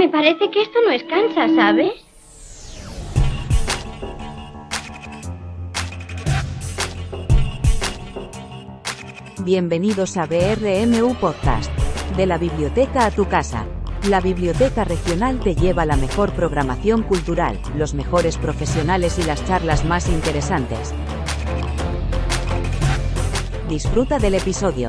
Me parece que esto no es Kansas, ¿sabes? Bienvenidos a BRMU Podcast. De la biblioteca a tu casa. La Biblioteca Regional te lleva la mejor programación cultural, los mejores profesionales y las charlas más interesantes. Disfruta del episodio.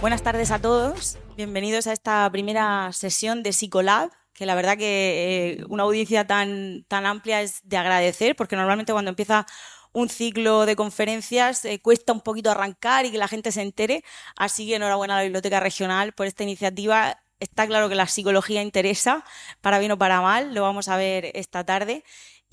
Buenas tardes a todos, bienvenidos a esta primera sesión de Psicolab, que la verdad que una audiencia tan amplia es de agradecer, porque normalmente cuando empieza un ciclo de conferencias cuesta un poquito arrancar y que la gente se entere, así que enhorabuena a la Biblioteca Regional por esta iniciativa. Está claro que la psicología interesa, para bien o para mal, lo vamos a ver esta tarde.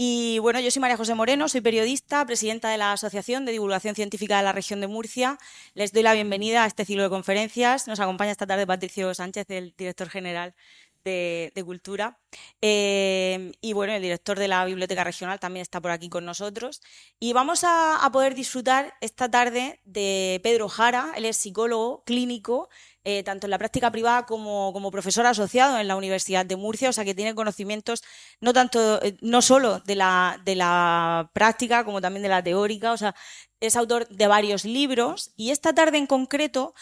Y bueno, yo soy María José Moreno, soy periodista, presidenta de la Asociación de Divulgación Científica de la Región de Murcia. Les doy la bienvenida a este ciclo de conferencias. Nos acompaña esta tarde Patricio Sánchez, el director general de Cultura. Y bueno, el director de la Biblioteca Regional también está por aquí con nosotros. Y vamos a poder disfrutar esta tarde de Pedro Jara. Él es psicólogo clínico, tanto en la práctica privada como profesor asociado en la Universidad de Murcia, o sea que tiene conocimientos no solo de la práctica como también de la teórica, o sea, es autor de varios libros y esta tarde en concreto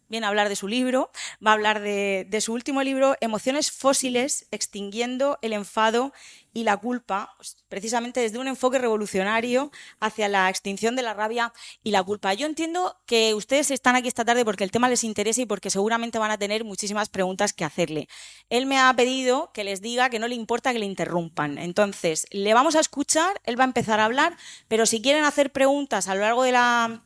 viene a hablar de su libro, va a hablar de su último libro, Emociones fósiles, extinguiendo el enfado y la culpa, precisamente desde un enfoque revolucionario hacia la extinción de la rabia y la culpa. Yo entiendo que ustedes están aquí esta tarde porque el tema les interesa y porque seguramente van a tener muchísimas preguntas que hacerle. Él me ha pedido que les diga que no le importa que le interrumpan. Entonces, le vamos a escuchar, él va a empezar a hablar, pero si quieren hacer preguntas a lo largo de la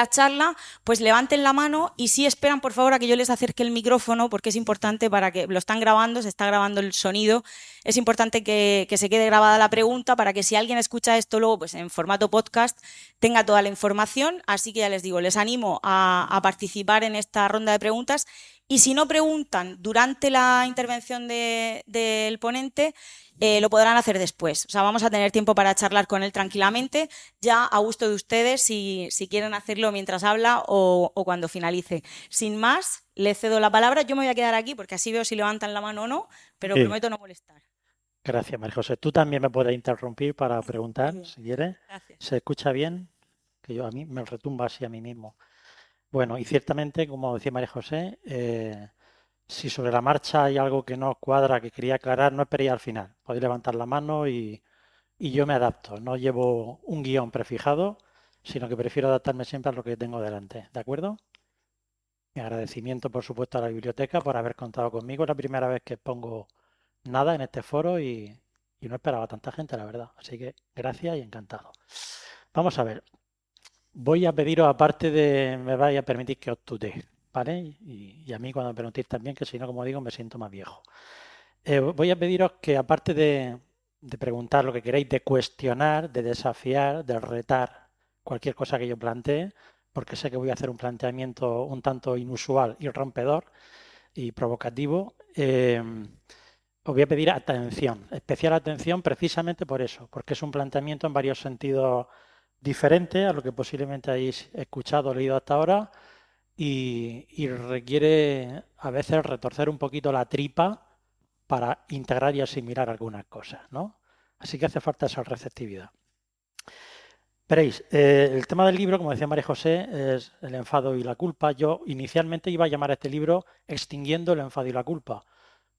charla, pues levanten la mano y sí esperan, por favor, a que yo les acerque el micrófono, porque es importante para que lo están grabando, se está grabando el sonido, es importante que se quede grabada la pregunta para que si alguien escucha esto luego, pues en formato podcast, tenga toda la información. Así que ya les digo, les animo a participar en esta ronda de preguntas y si no preguntan durante la intervención del ponente, lo podrán hacer después. O sea, vamos a tener tiempo para charlar con él tranquilamente, ya a gusto de ustedes si quieren hacerlo mientras habla o cuando finalice. Sin más, le cedo la palabra. Yo me voy a quedar aquí porque así veo si levantan la mano o no, pero Sí. prometo no molestar. Gracias, María José. Tú también me puedes interrumpir para preguntar, si quieres. Gracias. ¿Se escucha bien? Que a mí me retumba así a mí mismo. Bueno, y ciertamente, como decía María José, si sobre la marcha hay algo que no os cuadra, que quería aclarar, no esperéis al final. Podéis levantar la mano y yo me adapto. No llevo un guión prefijado, sino que prefiero adaptarme siempre a lo que tengo delante. ¿De acuerdo? Mi agradecimiento, por supuesto, a la biblioteca por haber contado conmigo. Es la primera vez que pongo nada en este foro y no esperaba tanta gente, la verdad. Así que gracias y encantado. Vamos a ver. Voy a pediros, aparte de, me vais a permitir que os tutee, ¿vale? Y a mí cuando me preguntéis también, que si no, como digo, me siento más viejo. Voy a pediros que aparte de preguntar lo que queréis, de cuestionar, de desafiar, de retar cualquier cosa que yo plantee, porque sé que voy a hacer un planteamiento un tanto inusual y rompedor y provocativo, os voy a pedir atención, especial atención precisamente por eso, porque es un planteamiento en varios sentidos diferentes a lo que posiblemente hayáis escuchado o leído hasta ahora y requiere a veces retorcer un poquito la tripa para integrar y asimilar algunas cosas, ¿no? Así que hace falta esa receptividad. Veréis, el tema del libro, como decía María José, es el enfado y la culpa. Yo inicialmente iba a llamar a este libro Extinguiendo el enfado y la culpa.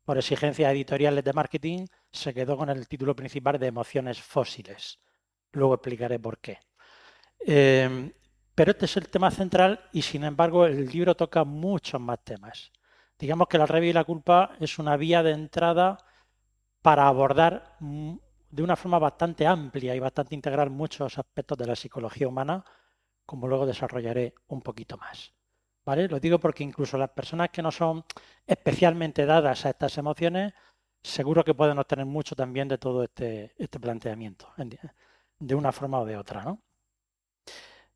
Por exigencias editoriales de marketing, se quedó con el título principal de Emociones fósiles. Luego explicaré por qué. Pero este es el tema central y, sin embargo, el libro toca muchos más temas. Digamos que la rabia y la culpa es una vía de entrada para abordar de una forma bastante amplia y bastante integral muchos aspectos de la psicología humana, como luego desarrollaré un poquito más. ¿Vale? Lo digo porque incluso las personas que no son especialmente dadas a estas emociones, seguro que pueden obtener mucho también de todo este planteamiento, de una forma o de otra, ¿no?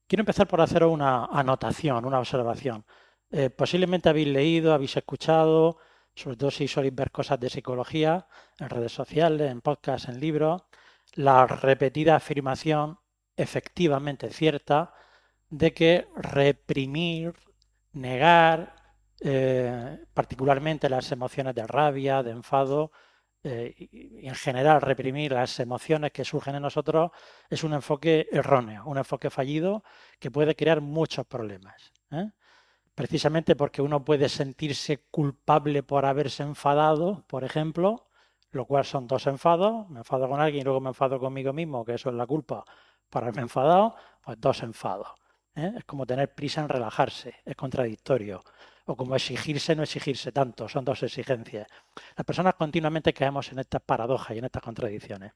Quiero empezar por haceros una anotación, una observación. Posiblemente habéis leído, habéis escuchado, sobre todo si soléis ver cosas de psicología en redes sociales, en podcasts, en libros, la repetida afirmación efectivamente cierta de que reprimir, negar, particularmente las emociones de rabia, de enfado, y en general reprimir las emociones que surgen en nosotros es un enfoque erróneo, un enfoque fallido que puede crear muchos problemas, ¿eh? Precisamente porque uno puede sentirse culpable por haberse enfadado, por ejemplo, lo cual son dos enfados, me enfado con alguien y luego me enfado conmigo mismo, que eso es la culpa por haberme enfadado, pues dos enfados, ¿eh? Es como tener prisa en relajarse, es contradictorio. O como exigirse, no exigirse tanto, son dos exigencias. Las personas continuamente caemos en estas paradojas y en estas contradicciones.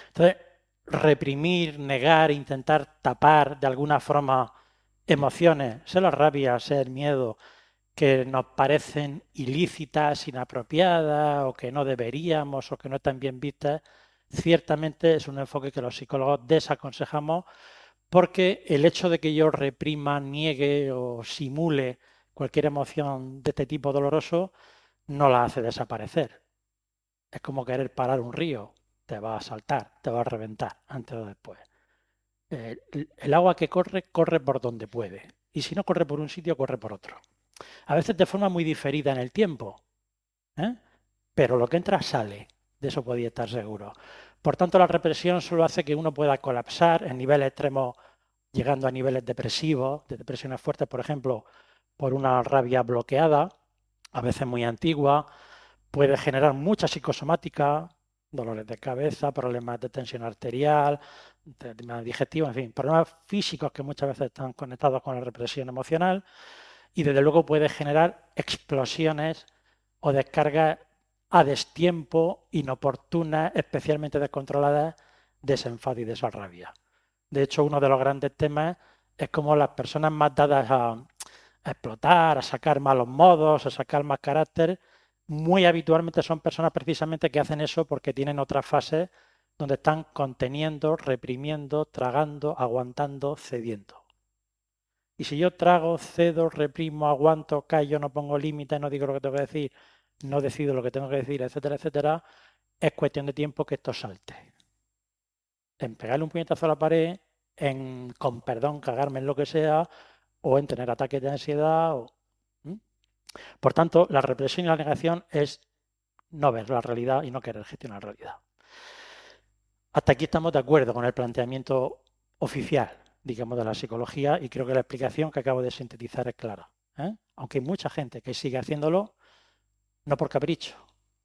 Entonces, reprimir, negar, intentar tapar de alguna forma emociones, sea la rabia, sea el miedo, que nos parecen ilícitas, inapropiadas o que no deberíamos o que no están bien vistas, ciertamente es un enfoque que los psicólogos desaconsejamos porque el hecho de que yo reprima, niegue o simule cualquier emoción de este tipo doloroso no la hace desaparecer. Es como querer parar un río, te va a saltar, te va a reventar antes o después. El agua que corre, corre por donde puede. Y si no corre por un sitio, corre por otro. A veces de forma muy diferida en el tiempo, ¿eh? Pero lo que entra sale, de eso podía estar seguro. Por tanto, la represión solo hace que uno pueda colapsar en niveles extremos, llegando a niveles depresivos, de depresiones fuertes, por ejemplo, por una rabia bloqueada, a veces muy antigua, puede generar mucha psicosomática, dolores de cabeza, problemas de tensión arterial, tema digestivo, en fin, problemas físicos que muchas veces están conectados con la represión emocional y desde luego puede generar explosiones o descargas a destiempo, inoportunas, especialmente descontroladas, de ese enfado y de esa rabia. De hecho, uno de los grandes temas es cómo las personas más dadas a explotar, a sacar malos modos, a sacar más carácter, muy habitualmente son personas precisamente que hacen eso porque tienen otras fases donde están conteniendo, reprimiendo, tragando, aguantando, cediendo. Y si yo trago, cedo, reprimo, aguanto, callo, no pongo límites, no digo lo que tengo que decir, no decido lo que tengo que decir, etcétera, etcétera, es cuestión de tiempo que esto salte. En pegarle un puñetazo a la pared, en, con perdón, cagarme en lo que sea, o en tener ataques de ansiedad. Por tanto, la represión y la negación es no ver la realidad y no querer gestionar la realidad. Hasta aquí estamos de acuerdo con el planteamiento oficial, digamos, de la psicología y creo que la explicación que acabo de sintetizar es clara, ¿eh? Aunque hay mucha gente que sigue haciéndolo, no por capricho,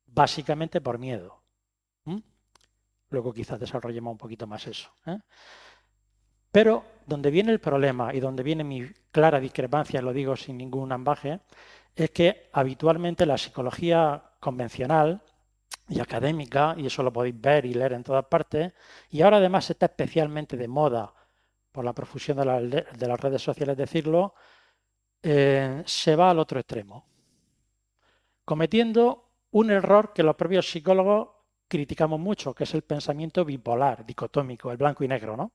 básicamente por miedo. Luego quizás desarrollemos un poquito más eso, ¿eh? Pero donde viene el problema y donde viene mi clara discrepancia, lo digo sin ningún ambaje, es que habitualmente la psicología convencional y académica, y eso lo podéis ver y leer en todas partes, y ahora además está especialmente de moda por la profusión de las redes sociales decirlo, se va al otro extremo, cometiendo un error que los propios psicólogos criticamos mucho, que es el pensamiento bipolar, dicotómico, el blanco y negro, ¿no?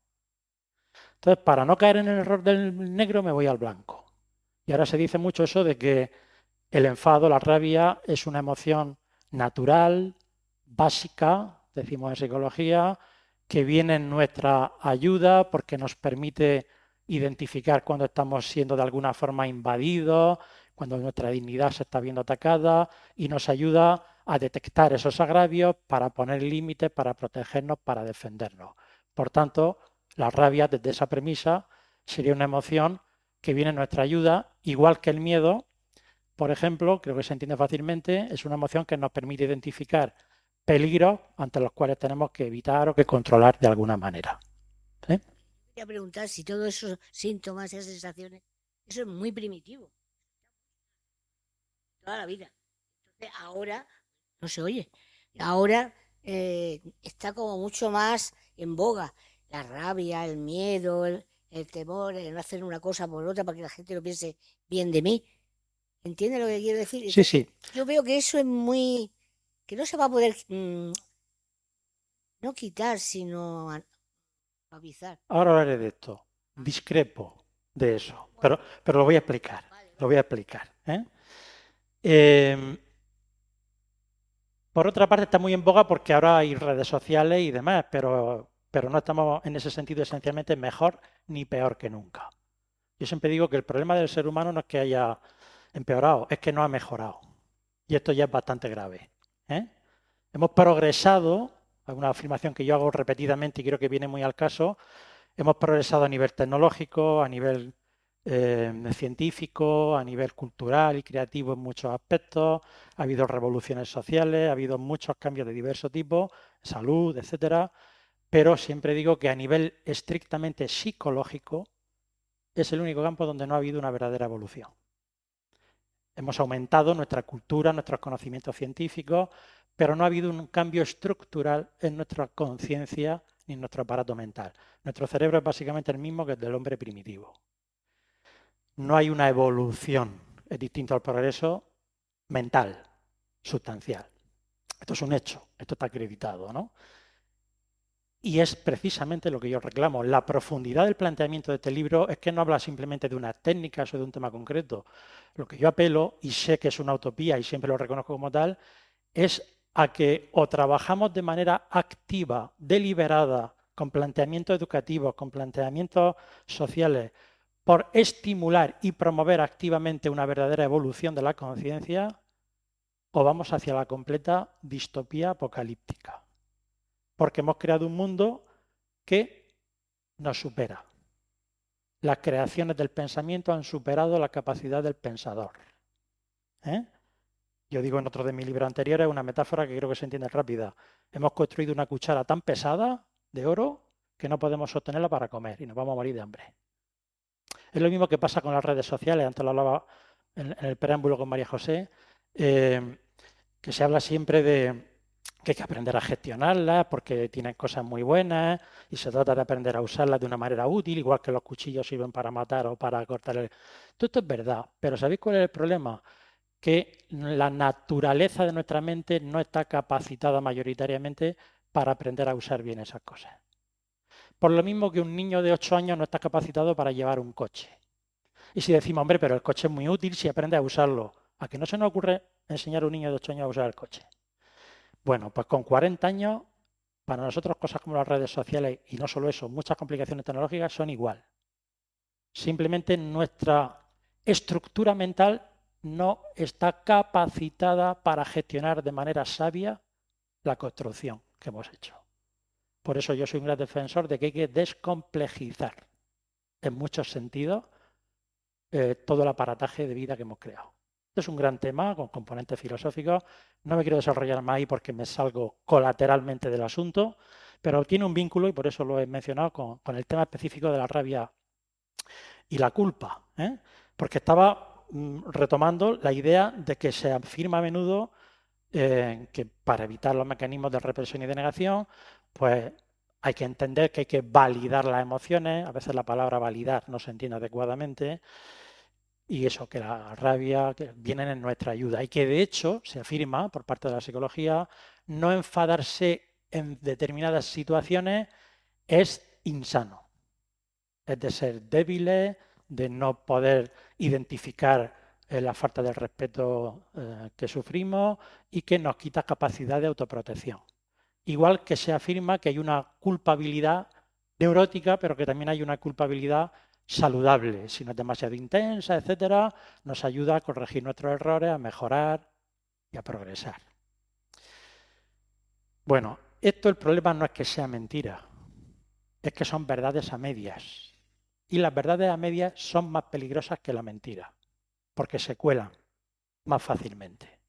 Entonces, para no caer en el error del negro, me voy al blanco. Y ahora se dice mucho eso de que el enfado, la rabia, es una emoción natural, básica, decimos en psicología, que viene en nuestra ayuda porque nos permite identificar cuando estamos siendo de alguna forma invadidos, cuando nuestra dignidad se está viendo atacada y nos ayuda a detectar esos agravios para poner límites, para protegernos, para defendernos. Por tanto, la rabia desde esa premisa sería una emoción que viene en nuestra ayuda, igual que el miedo. Por ejemplo, creo que se entiende fácilmente, es una emoción que nos permite identificar peligros ante los cuales tenemos que evitar o que controlar de alguna manera. ¿Sí? Voy a preguntar si todos esos síntomas, esas sensaciones, eso es muy primitivo. Toda la vida. Entonces, ahora no se oye. Ahora está como mucho más en boga la rabia, el miedo, el temor, el no hacer una cosa por otra para que la gente lo piense bien de mí. ¿Entiendes lo que quiero decir? Sí, Entonces, sí. yo veo que eso es muy... que no se va a poder no quitar, sino suavizar. Ahora hablaré de esto. Discrepo de eso, pero lo voy a explicar. Lo voy a explicar. Por otra parte, está muy en boga porque ahora hay redes sociales y demás, pero pero no estamos en ese sentido esencialmente mejor ni peor que nunca. Yo siempre digo que el problema del ser humano no es que haya empeorado, es que no ha mejorado. Y esto ya es bastante grave, ¿eh? Hemos progresado, una afirmación que yo hago repetidamente y creo que viene muy al caso, hemos progresado a nivel tecnológico, a nivel científico, a nivel cultural y creativo en muchos aspectos, ha habido revoluciones sociales, ha habido muchos cambios de diverso tipo, salud, etcétera, pero siempre digo que a nivel estrictamente psicológico es el único campo donde no ha habido una verdadera evolución. Hemos aumentado nuestra cultura, nuestros conocimientos científicos, pero no ha habido un cambio estructural en nuestra conciencia ni en nuestro aparato mental. Nuestro cerebro es básicamente el mismo que el del hombre primitivo. No hay una evolución, es distinto al progreso mental, sustancial. Esto es un hecho, esto está acreditado, ¿no? Y es precisamente lo que yo reclamo. La profundidad del planteamiento de este libro es que no habla simplemente de unas técnicas o de un tema concreto. Lo que yo apelo, y sé que es una utopía y siempre lo reconozco como tal, es a que o trabajamos de manera activa, deliberada, con planteamientos educativos, con planteamientos sociales, por estimular y promover activamente una verdadera evolución de la conciencia, o vamos hacia la completa distopía apocalíptica. Porque hemos creado un mundo que nos supera. Las creaciones del pensamiento han superado la capacidad del pensador. Yo digo en otro de mis libros anteriores una metáfora que creo que se entiende rápida. Hemos construido una cuchara tan pesada de oro que no podemos sostenerla para comer y nos vamos a morir de hambre. Es lo mismo que pasa con las redes sociales. Antes lo hablaba en el preámbulo con María José, que se habla siempre de que hay que aprender a gestionarlas porque tienen cosas muy buenas y se trata de aprender a usarlas de una manera útil, igual que los cuchillos sirven para matar o para cortar el... Todo esto es verdad, pero ¿sabéis cuál es el problema? Que la naturaleza de nuestra mente no está capacitada mayoritariamente para aprender a usar bien esas cosas. Por lo mismo que un niño de 8 años no está capacitado para llevar un coche. Y si decimos, hombre, pero el coche es muy útil si aprende a usarlo, ¿a que no se nos ocurre enseñar a un niño de 8 años a usar el coche? Bueno, pues con 40 años, para nosotros cosas como las redes sociales, y no solo eso, muchas complicaciones tecnológicas son igual. Simplemente nuestra estructura mental no está capacitada para gestionar de manera sabia la construcción que hemos hecho. Por eso yo soy un gran defensor de que hay que descomplejizar en muchos sentidos todo el aparataje de vida que hemos creado. Este es un gran tema con componentes filosóficos. No me quiero desarrollar más ahí porque me salgo colateralmente del asunto, pero tiene un vínculo, y por eso lo he mencionado, con el tema específico de la rabia y la culpa. Porque estaba retomando la idea de que se afirma a menudo que para evitar los mecanismos de represión y de negación, pues hay que entender que hay que validar las emociones. A veces la palabra validar no se entiende adecuadamente. Y eso, que la rabia que vienen en nuestra ayuda. Y que de hecho, se afirma por parte de la psicología, no enfadarse en determinadas situaciones es insano. Es de ser débiles, de no poder identificar la falta de respeto que sufrimos y que nos quita capacidad de autoprotección. Igual que se afirma que hay una culpabilidad neurótica, pero que también hay una culpabilidad saludable, si no es demasiado intensa, etcétera, nos ayuda a corregir nuestros errores, a mejorar y a progresar. Bueno, el problema no es que sea mentira, es que son verdades a medias. Y las verdades a medias son más peligrosas que la mentira, porque se cuelan más fácilmente.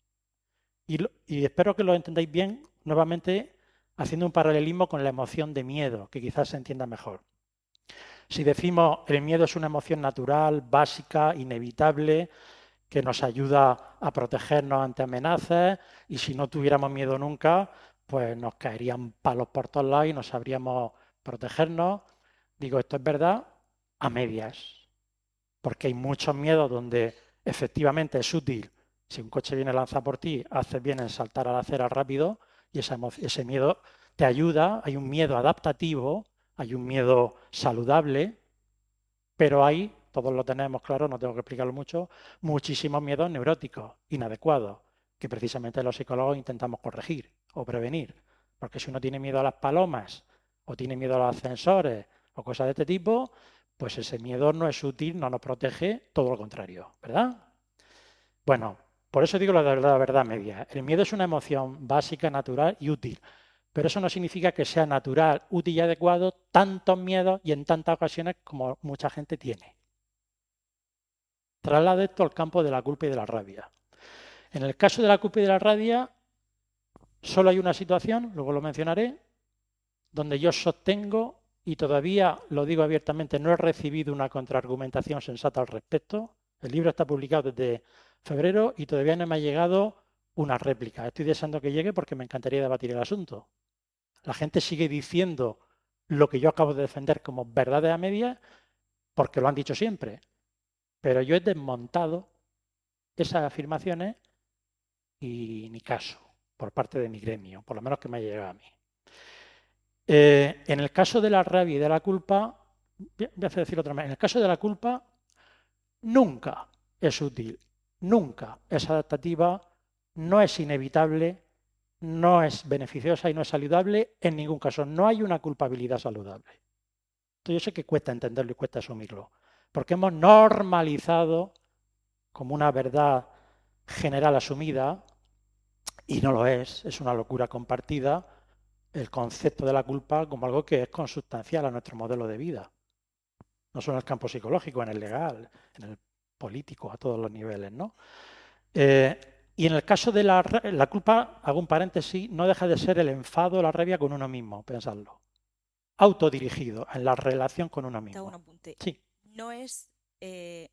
Y espero que lo entendáis bien, nuevamente haciendo un paralelismo con la emoción de miedo, que quizás se entienda mejor. Si decimos el miedo es una emoción natural, básica, inevitable, que nos ayuda a protegernos ante amenazas, y si no tuviéramos miedo nunca, pues nos caerían palos por todos lados y no sabríamos protegernos. Digo, esto es verdad a medias, porque hay muchos miedos donde efectivamente es útil. Si un coche viene lanzado por ti, haces bien en saltar a la acera rápido y ese miedo te ayuda. Hay un miedo adaptativo, hay un miedo saludable, pero hay, todos lo tenemos claro, no tengo que explicarlo mucho, muchísimos miedos neuróticos, inadecuados, que precisamente los psicólogos intentamos corregir o prevenir. Porque si uno tiene miedo a las palomas o tiene miedo a los ascensores o cosas de este tipo, pues ese miedo no es útil, no nos protege, todo lo contrario, ¿verdad? Bueno, por eso digo la verdad media. El miedo es una emoción básica, natural y útil, pero eso no significa que sea natural, útil y adecuado tantos miedos y en tantas ocasiones como mucha gente tiene. Traslado esto al campo de la culpa y de la rabia. En el caso de la culpa y de la rabia, solo hay una situación, luego lo mencionaré, donde yo sostengo, y todavía lo digo abiertamente, no he recibido una contraargumentación sensata al respecto. El libro está publicado desde febrero y todavía no me ha llegado una réplica. Estoy deseando que llegue porque me encantaría debatir el asunto. La gente sigue diciendo lo que yo acabo de defender como verdades a medias porque lo han dicho siempre. Pero yo he desmontado esas afirmaciones y ni caso por parte de mi gremio, por lo menos que me ha llegado a mí. En el caso de la rabia y de la culpa, voy a decir otra vez, en el caso de la culpa, nunca es útil, nunca es adaptativa, no es inevitable, no es beneficiosa y no es saludable en ningún caso. No hay una culpabilidad saludable. Entonces yo sé que cuesta entenderlo y cuesta asumirlo, porque hemos normalizado como una verdad general asumida, y no lo es una locura compartida, el concepto de la culpa como algo que es consustancial a nuestro modelo de vida. No solo en el campo psicológico, en el legal, en el político, a todos los niveles, ¿no? Y en el caso de la culpa, hago un paréntesis, no deja de ser el enfado, la rabia con uno mismo, pensadlo. Autodirigido, en la relación con uno Te hago un mismo. apunte. Sí. No es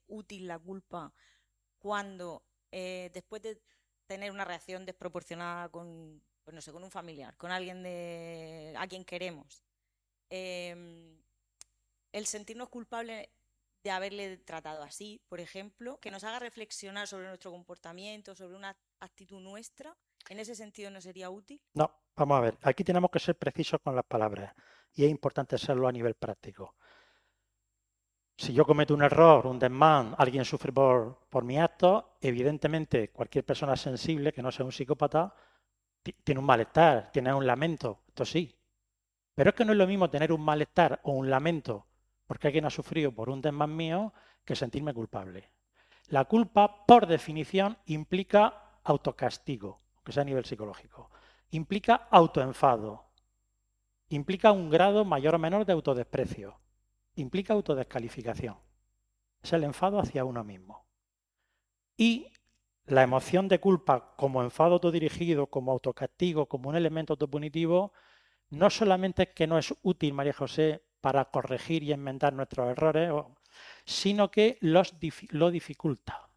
útil la culpa cuando después de tener una reacción desproporcionada con, pues no sé, con un familiar, con alguien a quien queremos, el sentirnos culpables de haberle tratado así, por ejemplo, que nos haga reflexionar sobre nuestro comportamiento, sobre una actitud nuestra, ¿en ese sentido no sería útil? No, vamos a ver, aquí tenemos que ser precisos con las palabras y es importante serlo a nivel práctico. Si yo cometo un error, un desmán, alguien sufre por mi acto, evidentemente cualquier persona sensible que no sea un psicópata tiene un malestar, tiene un lamento, esto sí. Pero es que no es lo mismo tener un malestar o un lamento porque alguien ha sufrido por un desmán mío que sentirme culpable. La culpa, por definición, implica autocastigo, que sea a nivel psicológico. Implica autoenfado. Implica un grado mayor o menor de autodesprecio. Implica autodescalificación. Es el enfado hacia uno mismo. Y la emoción de culpa como enfado autodirigido, como autocastigo, como un elemento autopunitivo, no solamente es que no es útil, María José, para corregir y enmendar nuestros errores, sino que lo dificulta.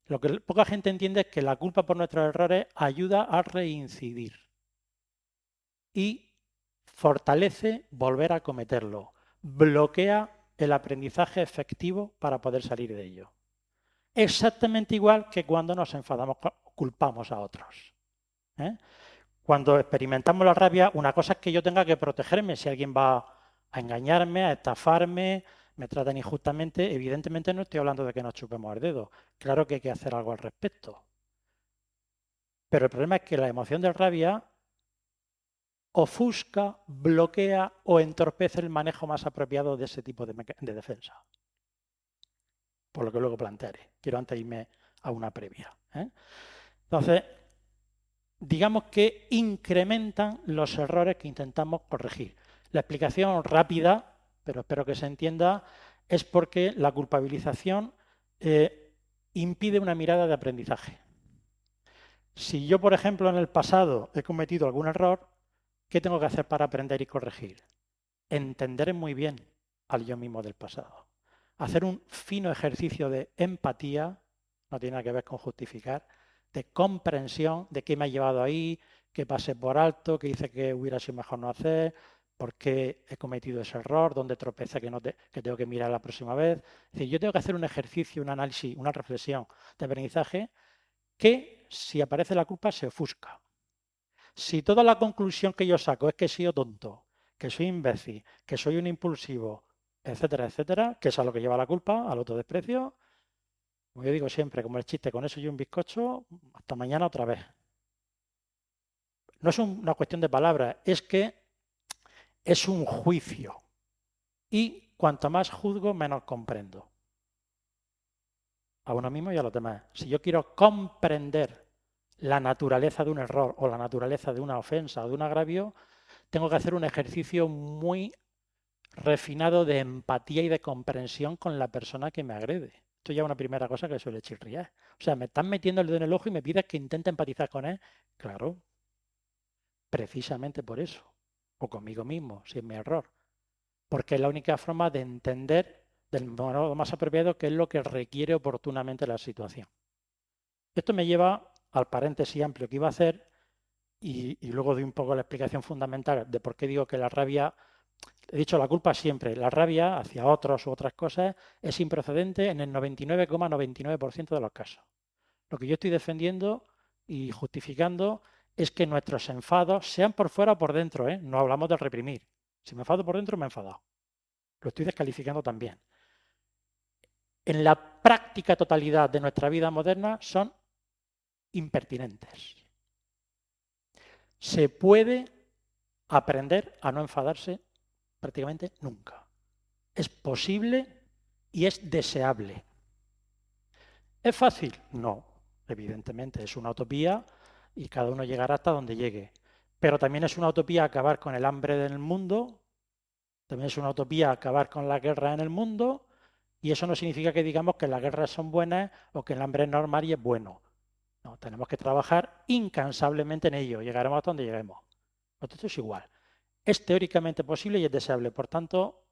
Lo que poca gente entiende es que la culpa por nuestros errores ayuda a reincidir y fortalece volver a cometerlo, bloquea el aprendizaje efectivo para poder salir de ello. Exactamente igual que cuando nos enfadamos, culpamos a otros. Cuando experimentamos la rabia, una cosa es que yo tenga que protegerme si alguien va a engañarme, a estafarme, me tratan injustamente. Evidentemente no estoy hablando de que nos chupemos el dedo. Claro que hay que hacer algo al respecto. Pero el problema es que la emoción de rabia ofusca, bloquea o entorpece el manejo más apropiado de ese tipo de defensa. Por lo que luego plantearé. Quiero antes irme a una previa. Entonces, digamos que incrementan los errores que intentamos corregir. La explicación rápida, pero espero que se entienda, es porque la culpabilización impide una mirada de aprendizaje. Si yo, por ejemplo, en el pasado he cometido algún error, ¿qué tengo que hacer para aprender y corregir? Entender muy bien al yo mismo del pasado. Hacer un fino ejercicio de empatía, no tiene nada que ver con justificar, de comprensión de qué me ha llevado ahí, qué pasé por alto, qué hice que hubiera sido mejor no hacer, por qué he cometido ese error, dónde tropecé que tengo que mirar la próxima vez. Es decir, yo tengo que hacer un ejercicio, un análisis, una reflexión de aprendizaje que, si aparece la culpa, se ofusca. Si toda la conclusión que yo saco es que he sido tonto, que soy imbécil, que soy un impulsivo, etcétera, etcétera, que es a lo que lleva la culpa, al autodesprecio, como yo digo siempre, como el chiste, con eso y un bizcocho, hasta mañana otra vez. No es una cuestión de palabras, es que es un juicio. Y cuanto más juzgo, menos comprendo. A uno mismo y a los demás. Si yo quiero comprender la naturaleza de un error o la naturaleza de una ofensa o de un agravio, tengo que hacer un ejercicio muy refinado de empatía y de comprensión con la persona que me agrede. Esto ya es una primera cosa que suele chirriar. O sea, me están metiendo el dedo en el ojo y me pides que intente empatizar con él. Claro, precisamente por eso. O conmigo mismo, si es mi error. Porque es la única forma de entender del modo más apropiado qué es lo que requiere oportunamente la situación. Esto me lleva al paréntesis amplio que iba a hacer y luego doy un poco la explicación fundamental de por qué digo que la rabia, he dicho la culpa siempre, la rabia hacia otros u otras cosas es improcedente en el 99,99% de los casos. Lo que yo estoy defendiendo y justificando es que nuestros enfados, sean por fuera o por dentro, no hablamos de reprimir. Si me enfado por dentro, me he enfadado. Lo estoy descalificando también. En la práctica totalidad de nuestra vida moderna son impertinentes. Se puede aprender a no enfadarse prácticamente nunca. Es posible y es deseable. ¿Es fácil? No, evidentemente es una utopía y cada uno llegará hasta donde llegue. Pero también es una utopía acabar con el hambre del mundo, también es una utopía acabar con la guerra en el mundo, y eso no significa que digamos que las guerras son buenas o que el hambre es normal y es bueno. No, tenemos que trabajar incansablemente en ello, llegaremos hasta donde lleguemos. Esto es igual. Es teóricamente posible y es deseable, por tanto,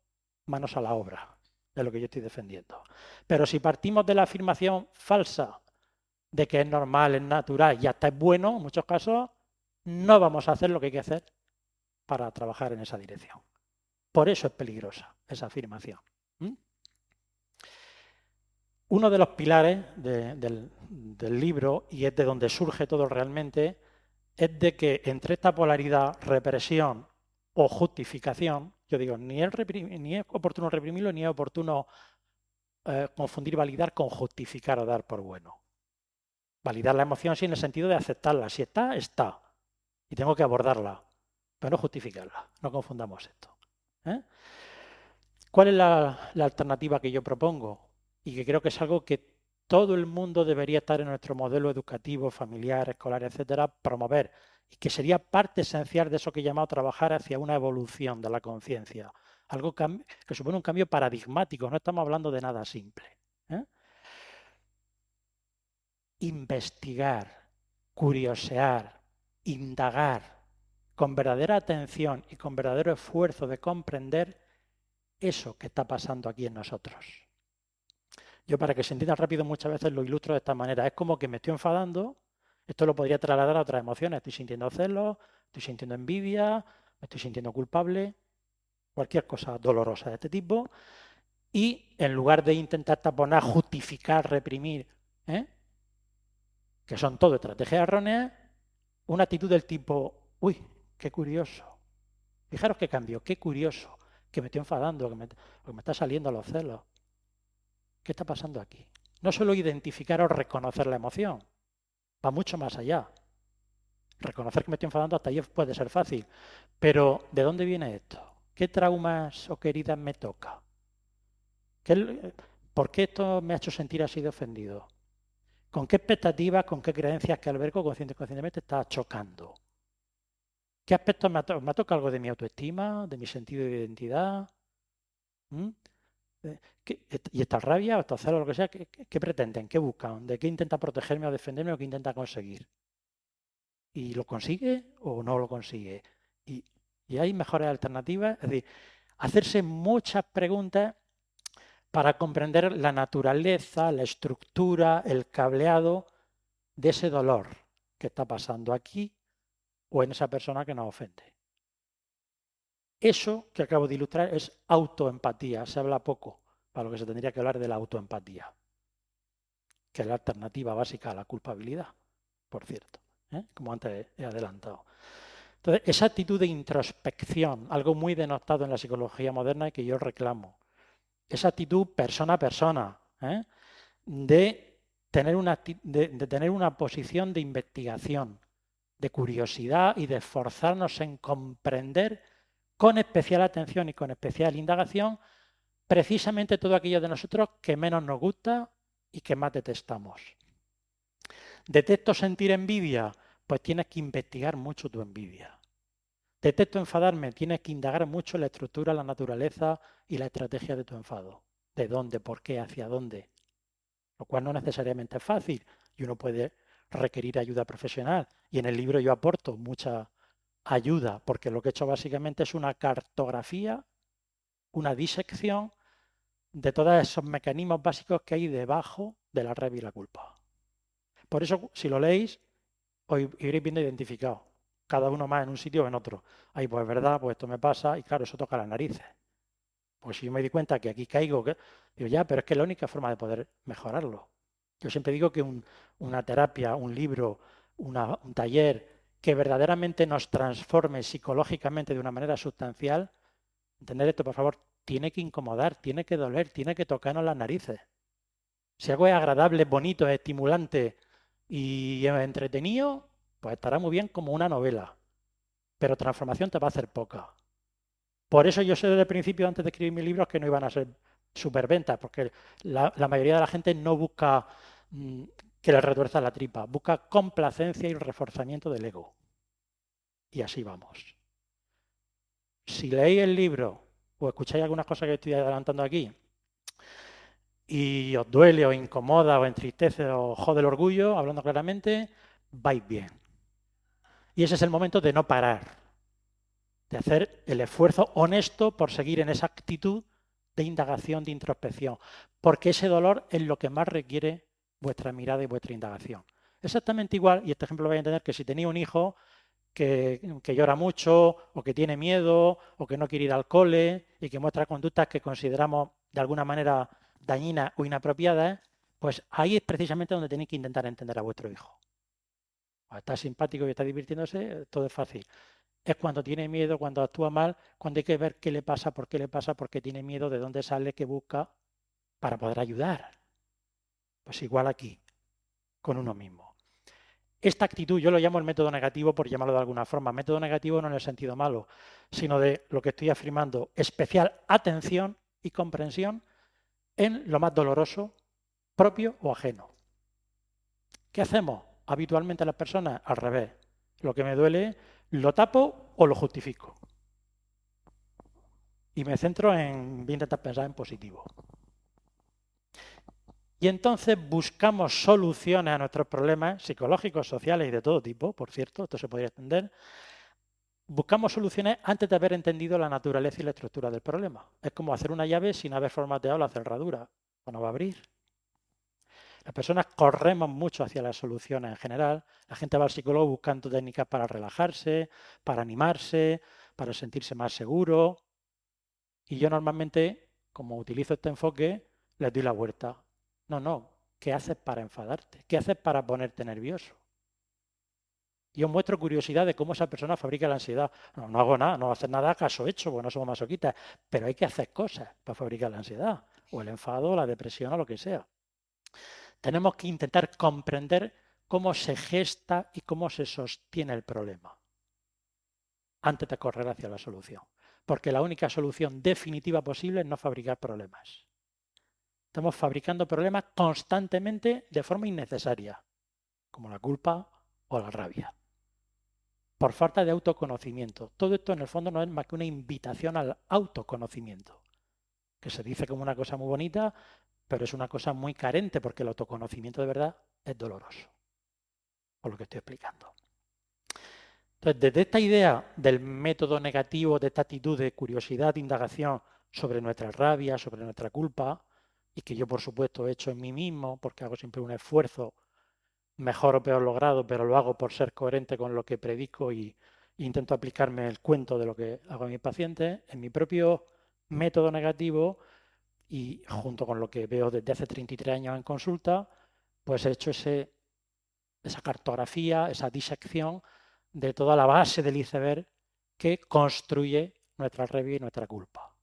manos a la obra, de lo que yo estoy defendiendo. Pero si partimos de la afirmación falsa de que es normal, es natural y hasta es bueno, en muchos casos, no vamos a hacer lo que hay que hacer para trabajar en esa dirección. Por eso es peligrosa esa afirmación. Uno de los pilares del libro, y es de donde surge todo realmente, es de que entre esta polaridad, represión o justificación, yo digo, ni es oportuno reprimirlo, ni es oportuno confundir validar con justificar o dar por bueno. Validar la emoción sí en el sentido de aceptarla. Si está, está. Y tengo que abordarla, pero no justificarla. No confundamos esto. ¿Cuál es la alternativa que yo propongo? Y que creo que es algo que todo el mundo debería estar en nuestro modelo educativo, familiar, escolar, etcétera, promover. Y que sería parte esencial de eso que he llamado trabajar hacia una evolución de la conciencia. Algo que supone un cambio paradigmático. No estamos hablando de nada simple. Investigar, curiosear, indagar, con verdadera atención y con verdadero esfuerzo de comprender eso que está pasando aquí en nosotros. Yo, para que se entienda rápido, muchas veces lo ilustro de esta manera. Es como que me estoy enfadando, esto lo podría trasladar a otras emociones. Estoy sintiendo celos, estoy sintiendo envidia, me estoy sintiendo culpable, cualquier cosa dolorosa de este tipo. Y en lugar de intentar taponar, justificar, reprimir, que son todo estrategias erróneas, una actitud del tipo, uy, qué curioso. Fijaros qué cambio, qué curioso, que me estoy enfadando, que me está saliendo a los celos. ¿Qué está pasando aquí? No solo identificar o reconocer la emoción, va mucho más allá. Reconocer que me estoy enfadando hasta ahí puede ser fácil, pero ¿de dónde viene esto? ¿Qué traumas o qué heridas me toca? ¿Por qué esto me ha hecho sentir así de ofendido? ¿Con qué expectativas, con qué creencias que albergo consciente y conscientemente está chocando? ¿Qué aspectos me ha tocado algo de mi autoestima, de mi sentido de identidad? ¿Y esta rabia o esta celo o lo que sea, qué pretenden? ¿Qué buscan? ¿De qué intenta protegerme o defenderme o qué intenta conseguir? ¿Y lo consigue o no lo consigue? Y hay mejores alternativas. Es decir, hacerse muchas preguntas para comprender la naturaleza, la estructura, el cableado de ese dolor que está pasando aquí o en esa persona que nos ofende. Eso que acabo de ilustrar es autoempatía. Se habla poco para lo que se tendría que hablar de la autoempatía, que es la alternativa básica a la culpabilidad, por cierto, como antes he adelantado. Entonces, esa actitud de introspección, algo muy denostado en la psicología moderna y que yo reclamo, esa actitud persona a persona, de tener una posición de investigación, de curiosidad y de esforzarnos en comprender con especial atención y con especial indagación, precisamente todo aquello de nosotros que menos nos gusta y que más detestamos. ¿Detecto sentir envidia? Pues tienes que investigar mucho tu envidia. ¿Detecto enfadarme? Tienes que indagar mucho la estructura, la naturaleza y la estrategia de tu enfado. ¿De dónde? ¿Por qué? ¿Hacia dónde? Lo cual no necesariamente es fácil y uno puede requerir ayuda profesional. Y en el libro yo aporto mucha ayuda, porque lo que he hecho básicamente es una cartografía, una disección de todos esos mecanismos básicos que hay debajo de la rabia y la culpa. Por eso, si lo leéis, os iréis viendo identificado, cada uno más en un sitio o en otro. Ahí, pues es verdad, pues esto me pasa, y claro, eso toca las narices. Pues si yo me di cuenta que aquí caigo, digo, ya, pero es que es la única forma de poder mejorarlo. Yo siempre digo que una terapia, un libro, un taller que verdaderamente nos transforme psicológicamente de una manera sustancial, entender esto, por favor, tiene que incomodar, tiene que doler, tiene que tocarnos las narices. Si algo es agradable, bonito, es estimulante y entretenido, pues estará muy bien como una novela. Pero transformación te va a hacer poca. Por eso yo sé desde el principio, antes de escribir mis libros, que no iban a ser superventas, porque la mayoría de la gente no busca que le retuerza la tripa, busca complacencia y reforzamiento del ego. Y así vamos. Si leéis el libro o escucháis algunas cosas que estoy adelantando aquí y os duele, os incomoda, os entristece, os jode el orgullo, hablando claramente, vais bien. Y ese es el momento de no parar, de hacer el esfuerzo honesto por seguir en esa actitud de indagación, de introspección, porque ese dolor es lo que más requiere vuestra mirada y vuestra indagación. Exactamente igual, y este ejemplo lo vais a entender, que si tenéis un hijo que llora mucho, o que tiene miedo, o que no quiere ir al cole, y que muestra conductas que consideramos de alguna manera dañinas o inapropiadas, pues ahí es precisamente donde tenéis que intentar entender a vuestro hijo. Cuando está simpático y está divirtiéndose, todo es fácil. Es cuando tiene miedo, cuando actúa mal, cuando hay que ver qué le pasa, por qué tiene miedo, de dónde sale, qué busca, para poder ayudar. Pues igual aquí, con uno mismo. Esta actitud yo lo llamo el método negativo, por llamarlo de alguna forma. Método negativo no en el sentido malo, sino de lo que estoy afirmando, especial atención y comprensión en lo más doloroso, propio o ajeno. ¿Qué hacemos habitualmente las personas? Al revés. Lo que me duele, lo tapo o lo justifico. Y me centro en intentar pensar en positivo. Y entonces buscamos soluciones a nuestros problemas psicológicos, sociales y de todo tipo, por cierto, esto se podría extender. Buscamos soluciones antes de haber entendido la naturaleza y la estructura del problema. Es como hacer una llave sin haber formateado la cerradura, o no va a abrir. Las personas corremos mucho hacia las soluciones en general. La gente va al psicólogo buscando técnicas para relajarse, para animarse, para sentirse más seguro. Y yo normalmente, como utilizo este enfoque, les doy la vuelta. No, ¿qué haces para enfadarte? ¿Qué haces para ponerte nervioso? Yo muestro curiosidad de cómo esa persona fabrica la ansiedad. No hago nada, no voy a hacer nada caso hecho, porque no somos masoquistas, pero hay que hacer cosas para fabricar la ansiedad, o el enfado, la depresión, o lo que sea. Tenemos que intentar comprender cómo se gesta y cómo se sostiene el problema antes de correr hacia la solución. Porque la única solución definitiva posible es no fabricar problemas. Estamos fabricando problemas constantemente de forma innecesaria, como la culpa o la rabia, por falta de autoconocimiento. Todo esto en el fondo no es más que una invitación al autoconocimiento, que se dice como una cosa muy bonita, pero es una cosa muy carente porque el autoconocimiento de verdad es doloroso, por lo que estoy explicando. Entonces, desde esta idea del método negativo, de esta actitud de curiosidad, de indagación sobre nuestra rabia, sobre nuestra culpa, y que yo por supuesto he hecho en mí mismo, porque hago siempre un esfuerzo mejor o peor logrado, pero lo hago por ser coherente con lo que predico y intento aplicarme el cuento de lo que hago a mis pacientes, en mi propio método negativo y junto con lo que veo desde hace 33 años en consulta, pues he hecho esa cartografía, esa disección de toda la base del iceberg que construye nuestra rabia y nuestra culpa.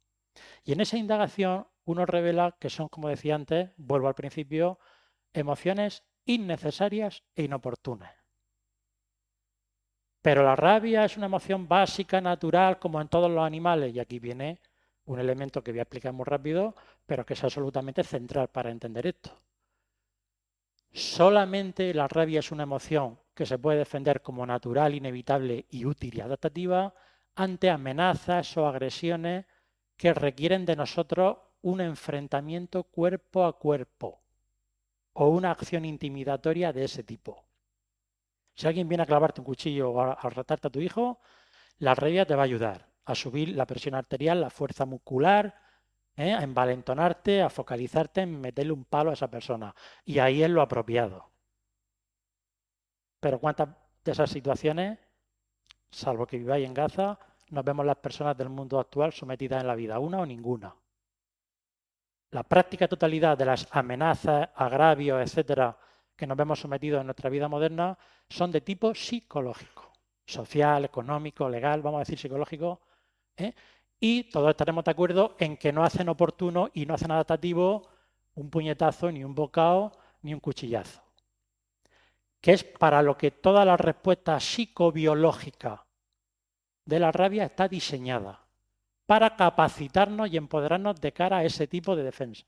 Y en esa indagación uno revela que son, como decía antes, vuelvo al principio, emociones innecesarias e inoportunas. Pero la rabia es una emoción básica, natural, como en todos los animales. Y aquí viene un elemento que voy a explicar muy rápido, pero que es absolutamente central para entender esto. Solamente la rabia es una emoción que se puede defender como natural, inevitable y útil y adaptativa ante amenazas o agresiones que requieren de nosotros un enfrentamiento cuerpo a cuerpo o una acción intimidatoria de ese tipo. Si alguien viene a clavarte un cuchillo o a retarte a tu hijo, la rabia te va a ayudar a subir la presión arterial, la fuerza muscular, a envalentonarte, a focalizarte en meterle un palo a esa persona. Y ahí es lo apropiado. Pero ¿cuántas de esas situaciones, salvo que viváis en Gaza, nos vemos las personas del mundo actual sometidas en la vida? ¿Una o ninguna? La práctica totalidad de las amenazas, agravios, etcétera, que nos vemos sometidos en nuestra vida moderna son de tipo psicológico, social, económico, legal, vamos a decir psicológico, y todos estaremos de acuerdo en que no hacen oportuno y no hacen adaptativo un puñetazo, ni un bocado, ni un cuchillazo. Que es para lo que toda la respuesta psicobiológica de la rabia está diseñada, para capacitarnos y empoderarnos de cara a ese tipo de defensa.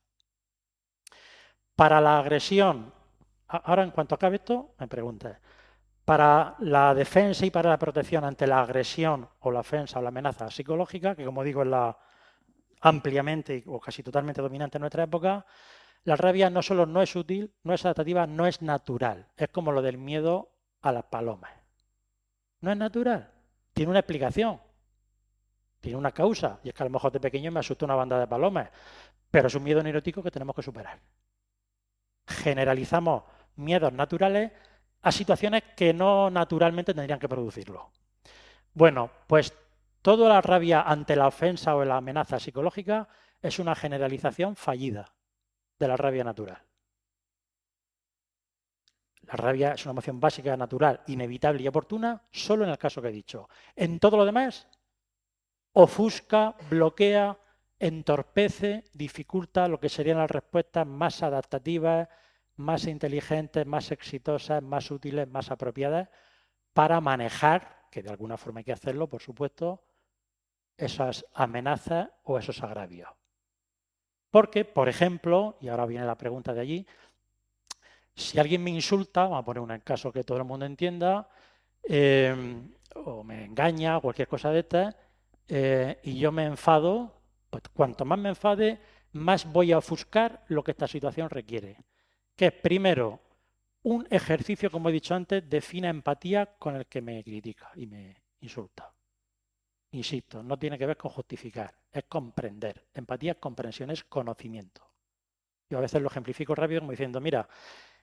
Para la agresión, ahora en cuanto acabe esto, me preguntas, para la defensa y para la protección ante la agresión o la ofensa o la amenaza psicológica, que como digo es la ampliamente o casi totalmente dominante en nuestra época, la rabia no solo no es útil, no es adaptativa, no es natural. Es como lo del miedo a las palomas. No es natural, tiene una explicación, tiene una causa, y es que a lo mejor de pequeño me asustó una banda de palomas, pero es un miedo neurótico que tenemos que superar. Generalizamos miedos naturales a situaciones que no naturalmente tendrían que producirlo. Bueno, pues toda la rabia ante la ofensa o la amenaza psicológica es una generalización fallida de la rabia natural. La rabia es una emoción básica, natural, inevitable y oportuna, solo en el caso que he dicho. En todo lo demás, ofusca, bloquea, entorpece, dificulta lo que serían las respuestas más adaptativas, más inteligentes, más exitosas, más útiles, más apropiadas para manejar, que de alguna forma hay que hacerlo, por supuesto, esas amenazas o esos agravios. Porque, por ejemplo, y ahora viene la pregunta de allí, si alguien me insulta, vamos a poner un caso que todo el mundo entienda, o me engaña, o cualquier cosa de esta, y yo me enfado, pues cuanto más me enfade, más voy a ofuscar lo que esta situación requiere. Que es, primero, un ejercicio, como he dicho antes, de fina empatía con el que me critica y me insulta. Insisto, no tiene que ver con justificar, es comprender. Empatía es comprensión, es conocimiento. Yo a veces lo ejemplifico rápido como diciendo, mira,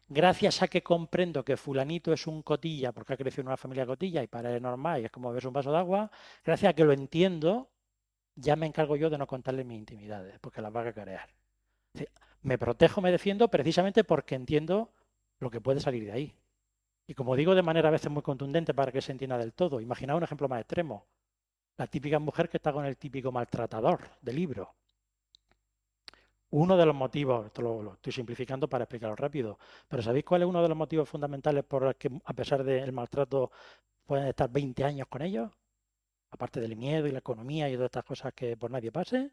gracias a que comprendo que fulanito es un cotilla porque ha crecido en una familia cotilla y para él es normal y es como beber un vaso de agua, gracias a que lo entiendo, ya me encargo yo de no contarle mis intimidades porque las va a cacarear. Me protejo, me defiendo precisamente porque entiendo lo que puede salir de ahí. Y como digo de manera a veces muy contundente para que se entienda del todo, imaginaos un ejemplo más extremo. La típica mujer que está con el típico maltratador del libro. Uno de los motivos, esto lo estoy simplificando para explicarlo rápido, pero ¿sabéis cuál es uno de los motivos fundamentales por los que, a pesar del maltrato, pueden estar 20 años con ellos? Aparte del miedo y la economía y todas estas cosas que por nadie pase,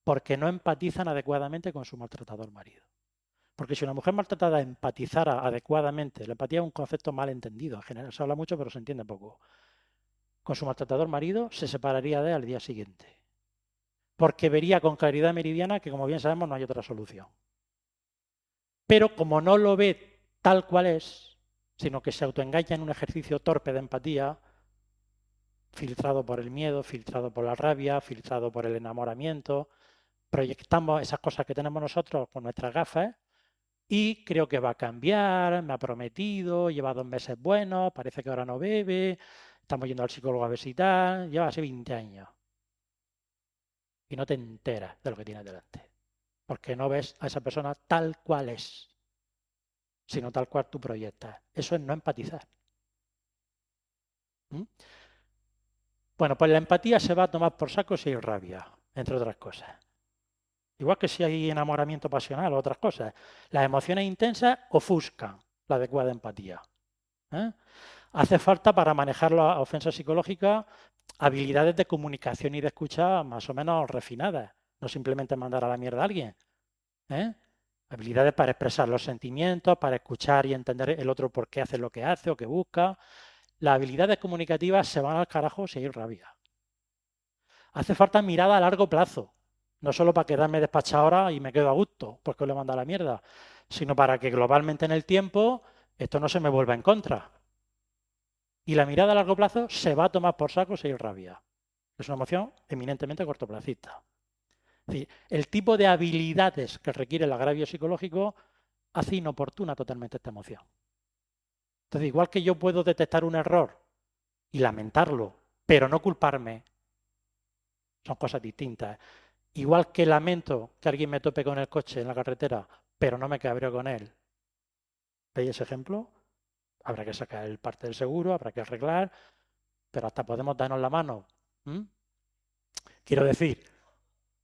porque no empatizan adecuadamente con su maltratador marido. Porque si una mujer maltratada empatizara adecuadamente, la empatía es un concepto mal entendido, en general se habla mucho pero se entiende poco, con su maltratador marido se separaría de él al día siguiente. Porque vería con claridad meridiana que, como bien sabemos, no hay otra solución. Pero como no lo ve tal cual es, sino que se autoengaña en un ejercicio torpe de empatía, filtrado por el miedo, filtrado por la rabia, filtrado por el enamoramiento, proyectamos esas cosas que tenemos nosotros con nuestras gafas y creo que va a cambiar, me ha prometido, lleva 2 meses buenos, parece que ahora no bebe, estamos yendo al psicólogo a ver si tal, lleva así 20 años. Y no te enteras de lo que tienes delante. Porque no ves a esa persona tal cual es, sino tal cual tú proyectas. Eso es no empatizar. Bueno, pues la empatía se va a tomar por saco si hay rabia, entre otras cosas. Igual que si hay enamoramiento pasional o otras cosas. Las emociones intensas ofuscan la adecuada empatía. Hace falta para manejar las ofensas psicológicas habilidades de comunicación y de escucha más o menos refinadas, no simplemente mandar a la mierda a alguien, ¿eh? Habilidades para expresar los sentimientos, para escuchar y entender el otro por qué hace lo que hace o que busca. Las habilidades comunicativas se van al carajo si hay rabia. Hace falta mirada a largo plazo, no solo para quedarme despachado ahora y me quedo a gusto porque le mando a la mierda, sino para que globalmente en el tiempo esto no se me vuelva en contra. Y la mirada a largo plazo se va a tomar por saco si hay rabia. Es una emoción eminentemente cortoplacista. Es decir, el tipo de habilidades que requiere el agravio psicológico hace inoportuna totalmente esta emoción. Entonces, igual que yo puedo detectar un error y lamentarlo, pero no culparme, son cosas distintas. Igual que lamento que alguien me tope con el coche en la carretera, pero no me cabreo con él. ¿Veis ese ejemplo? Habrá que sacar el parte del seguro, habrá que arreglar, pero hasta podemos darnos la mano. Quiero decir,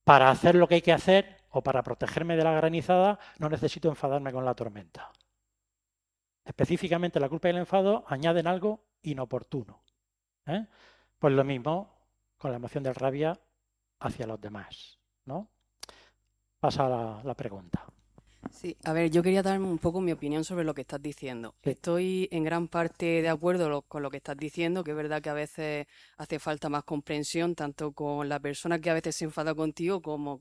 para hacer lo que hay que hacer o para protegerme de la granizada, no necesito enfadarme con la tormenta. Específicamente la culpa y el enfado añaden algo inoportuno. Pues lo mismo con la emoción de rabia hacia los demás, ¿no? Pasa a la pregunta. Sí, a ver, yo quería dar un poco mi opinión sobre lo que estás diciendo. Sí. Estoy en gran parte de acuerdo con lo que estás diciendo, que es verdad que a veces hace falta más comprensión, tanto con la persona que a veces se enfada contigo como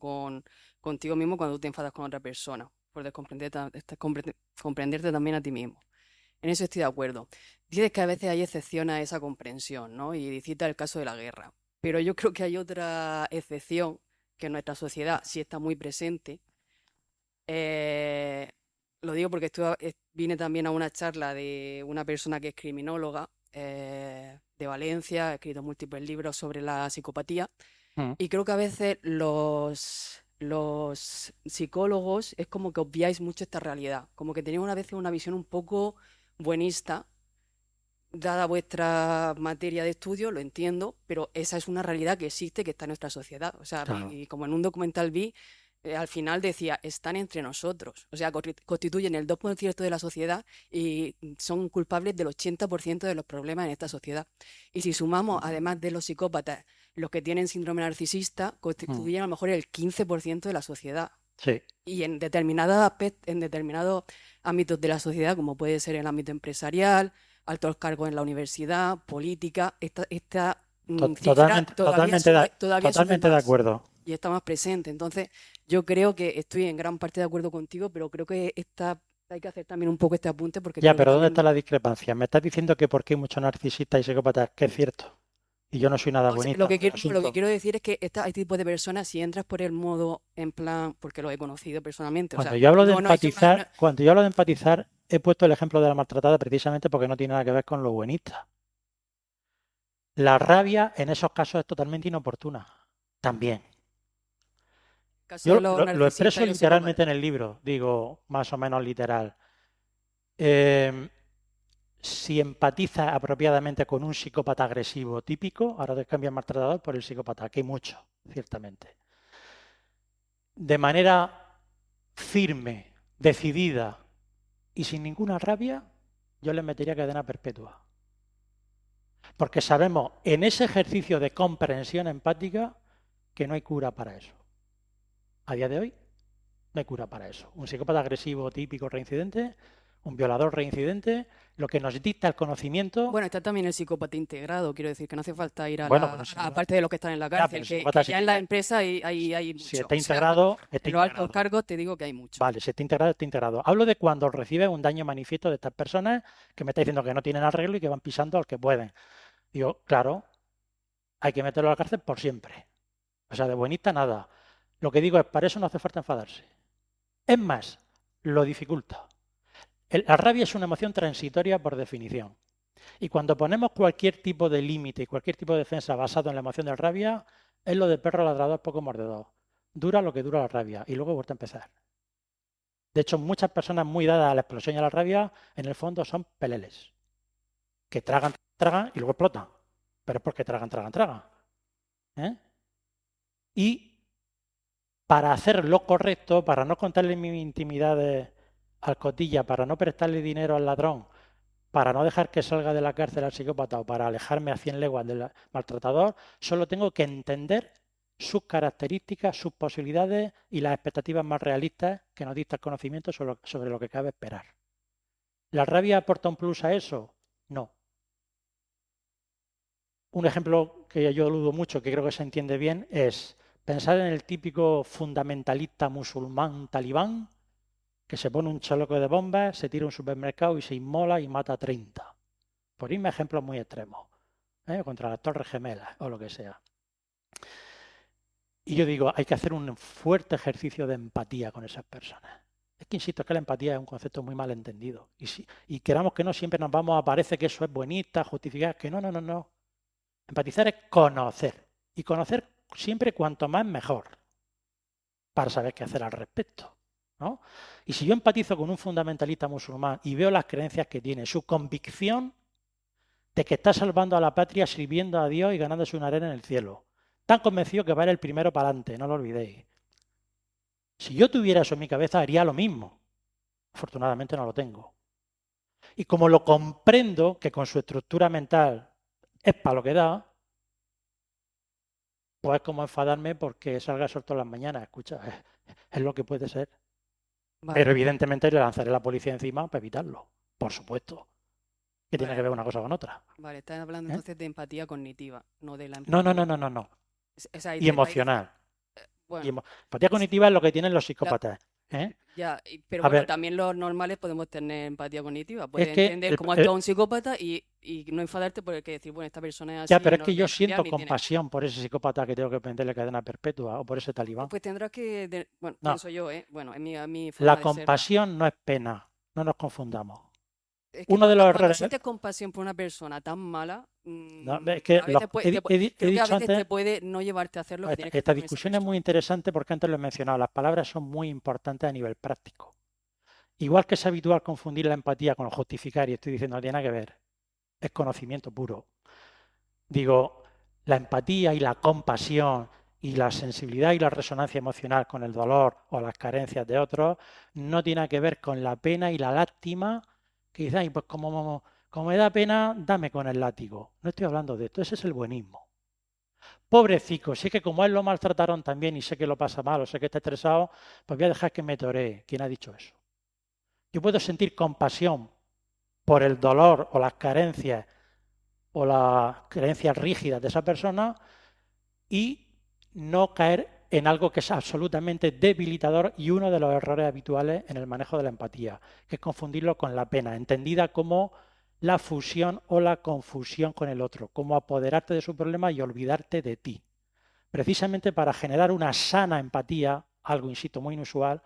contigo mismo cuando tú te enfadas con otra persona, por comprenderte también a ti mismo. En eso estoy de acuerdo. Dices que a veces hay excepciones a esa comprensión, ¿no? Y citas el caso de la guerra. Pero yo creo que hay otra excepción que en nuestra sociedad sí está muy presente. Lo digo porque vine también a una charla de una persona que es criminóloga de Valencia, ha escrito múltiples libros sobre la psicopatía, y creo que a veces los psicólogos es como que obviáis mucho esta realidad, como que tenéis a veces una visión un poco buenista, dada vuestra materia de estudio, lo entiendo, pero esa es una realidad que existe, que está en nuestra sociedad. O sea, Claro. y como en un documental vi, al final decía, están entre nosotros. O sea, constituyen el 2% de la sociedad y son culpables del 80% de los problemas en esta sociedad. Y si sumamos, además de los psicópatas, los que tienen síndrome narcisista, constituyen a lo mejor el 15% de la sociedad. Sí. Y en determinados ámbitos de la sociedad, como puede ser el ámbito empresarial, altos cargos en la universidad, política, esta cifra Totalmente de acuerdo. Y está más presente. Entonces, yo creo que estoy en gran parte de acuerdo contigo, pero creo que hay que hacer también un poco este apunte porque Ya, creo pero que ¿dónde también... está la discrepancia? Me estás diciendo que porque hay muchos narcisistas y psicópatas, que es cierto. Y yo no soy nada O sea, buenista. lo que quiero decir es que hay tipo de personas, si entras por el modo en plan, porque lo he conocido personalmente. Cuando O sea, yo hablo de no he hecho empatizar, he puesto el ejemplo de la maltratada precisamente porque no tiene nada que ver con lo buenista. La rabia en esos casos es totalmente inoportuna. También. caso Yo de los lo narcisistas expreso y los literalmente en psicópatas. el libro, digo más o menos literal. Si empatiza apropiadamente con un psicópata agresivo típico, ahora te cambia el maltratador por el psicópata, que hay mucho, ciertamente. De manera firme, decidida y sin ninguna rabia, yo le metería cadena perpetua. Porque sabemos en ese ejercicio de comprensión empática que no hay cura para eso. A día de hoy no hay cura para eso. Un psicópata agresivo típico reincidente, un violador reincidente, lo que nos dicta el conocimiento... Bueno, está también el psicópata integrado, quiero decir que no hace falta ir aparte de los que están en la Ya, cárcel, pero que ya en la empresa hay mucho. si está integrado, está en los integrado. altos cargos te digo que hay mucho. Vale, si está integrado, está integrado. Hablo de cuando recibe un daño manifiesto de estas personas que me está diciendo que no tienen arreglo y que van pisando al que pueden. Digo, claro, hay que meterlo a la cárcel por siempre. O sea, de buenista nada. Lo que digo es, para eso no hace falta enfadarse. Es más, lo dificulta. La rabia es una emoción transitoria por definición. Y cuando ponemos cualquier tipo de límite y cualquier tipo de defensa basado en la emoción de rabia, es lo de perro ladrador poco mordedor. Dura lo que dura la rabia y luego vuelve a empezar. De hecho, muchas personas muy dadas a la explosión y a la rabia, en el fondo son peleles. Que tragan y luego explotan. Pero es porque tragan. ¿Eh? Y para hacer lo correcto, para no contarle mis intimidades al cotilla, para no prestarle dinero al ladrón, para no dejar que salga de la cárcel al psicópata o para alejarme a 100 leguas del maltratador, solo tengo que entender sus características, sus posibilidades y las expectativas más realistas que nos dicta el conocimiento sobre lo que cabe esperar. ¿La rabia aporta un plus a eso? No. Un ejemplo que yo dudo mucho, que creo que se entiende bien, es pensar en el típico fundamentalista musulmán talibán que se pone un chaleco de bombas, se tira a un supermercado y se inmola y mata a 30. Por irme a ejemplos muy extremos, contra las Torres Gemelas o lo que sea. Y yo digo, hay que hacer un fuerte ejercicio de empatía con esas personas. Es que insisto, que la empatía es un concepto muy mal entendido. Y queramos que no, siempre nos vamos a parece que eso es bonita, justificar, que no. Empatizar es conocer. Y conocer siempre cuanto más mejor, para saber qué hacer al respecto, ¿no? Y si yo empatizo con un fundamentalista musulmán y veo las creencias que tiene, su convicción de que está salvando a la patria, sirviendo a Dios y ganándose una arena en el cielo, tan convencido que va a ir el primero para adelante, no lo olvidéis. Si yo tuviera eso en mi cabeza, haría lo mismo. Afortunadamente no lo tengo. Y como lo comprendo, que con su estructura mental es para lo que da, pues es como enfadarme porque salga sol todas las mañanas. Escucha, es lo que puede ser. Vale, Pero evidentemente le lanzaré la policía encima para evitarlo. Por supuesto. Que tiene que ver una cosa con otra. vale, estás hablando ¿Eh? entonces de empatía cognitiva, no de la empatía. No. O sea, Y emocional. bueno, Empatía cognitiva es lo que tienen los psicópatas. ya, pero A bueno, ver, también los normales podemos tener empatía cognitiva. es Puedes que entender cómo actúa un psicópata y no enfadarte por el que decir, bueno, esta persona es así. ya, pero es no que lo yo voy a cambiar, siento ni tiene- compasión por ese psicópata que tengo que prenderle cadena perpetua o por ese talibán. Pues tendrás que, bueno, No, pienso yo, bueno, en mi forma la de ser. compasión no es pena. No nos confundamos. Es que Uno de los cuando errores. sientes compasión por una persona tan mala, No, es que a veces he creo que a dicho veces te antes. puede no llevarte a hacer lo que tienes que Esta hacer con esa discusión es muy persona. interesante porque antes lo he mencionado. Las palabras son muy importantes a nivel práctico. Igual que es habitual confundir la empatía con justificar, y estoy diciendo no tiene nada que ver, es conocimiento puro. Digo, la empatía y la compasión y la sensibilidad y la resonancia emocional con el dolor o las carencias de otros no tiene que ver con la pena y la lástima, que dicen, pues como me da pena, dame con el látigo. No estoy hablando de esto, ese es el buenismo. Pobrecito, sé que como a él lo maltrataron también y sé que lo pasa mal o sé que está estresado, pues voy a dejar que me toree. ¿Quién ha dicho eso? Yo puedo sentir compasión por el dolor o las carencias o las creencias rígidas de esa persona y no caer en algo que es absolutamente debilitador y uno de los errores habituales en el manejo de la empatía, que es confundirlo con la pena, entendida como la fusión o la confusión con el otro, como apoderarte de su problema y olvidarte de ti. Precisamente para generar una sana empatía, algo, insisto, muy inusual,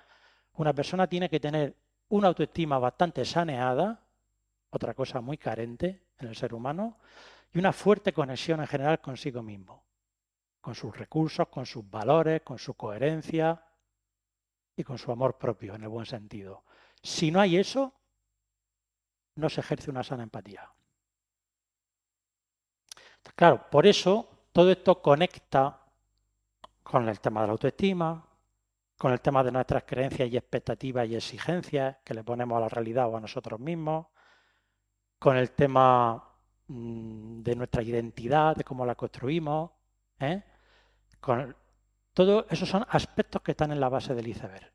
una persona tiene que tener una autoestima bastante saneada, otra cosa muy carente en el ser humano, y una fuerte conexión en general consigo mismo, con sus recursos, con sus valores, con su coherencia y con su amor propio, en el buen sentido. Si no hay eso, no se ejerce una sana empatía. Claro, por eso todo esto conecta con el tema de la autoestima, con el tema de nuestras creencias y expectativas y exigencias que le ponemos a la realidad o a nosotros mismos, con el tema de nuestra identidad, de cómo la construimos, todo esos son aspectos que están en la base del iceberg.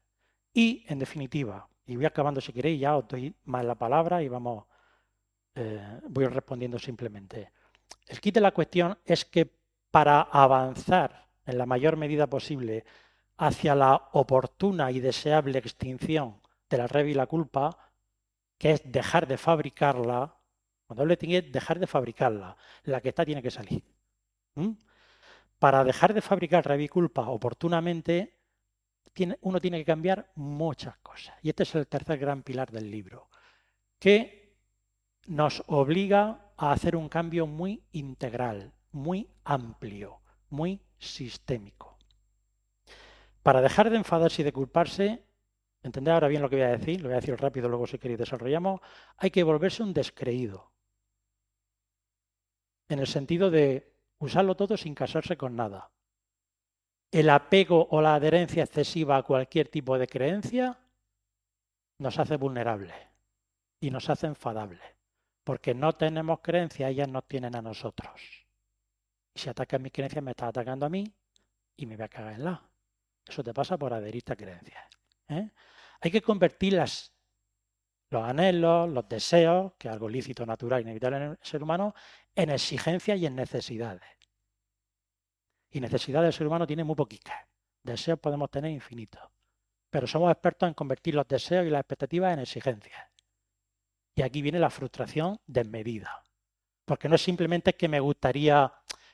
Y, en definitiva, y voy acabando si queréis, ya os doy más la palabra y voy respondiendo simplemente. El kit de la cuestión es que para avanzar en la mayor medida posible hacia la oportuna y deseable extinción de la rabia y la culpa, que es dejar de fabricarla, cuando hablo de dejar de fabricarla, la que está tiene que salir. Para dejar de fabricar rabia y culpa oportunamente, uno tiene que cambiar muchas cosas. Y este es el tercer gran pilar del libro, que nos obliga a hacer un cambio muy integral, muy amplio, muy sistémico. Para dejar de enfadarse y de culparse, entended ahora bien lo que voy a decir, lo voy a decir rápido, luego si queréis desarrollamos, hay que volverse un descreído. En el sentido de usarlo todo sin casarse con nada. El apego o la adherencia excesiva a cualquier tipo de creencia nos hace vulnerables y nos hace enfadables. Porque no tenemos creencias, ellas nos tienen a nosotros. Y si atacas mis creencias, me estás atacando a mí y me voy a cagar en la. Eso te pasa por adherirte a creencias. Hay que convertir los anhelos, los deseos, que es algo lícito, natural, inevitable en el ser humano, en exigencias y en necesidades. Y necesidades del ser humano tiene muy poquitas. Deseos podemos tener infinitos. Pero somos expertos en convertir los deseos y las expectativas en exigencias. Y aquí viene la frustración desmedida. Porque no es simplemente que me gustaría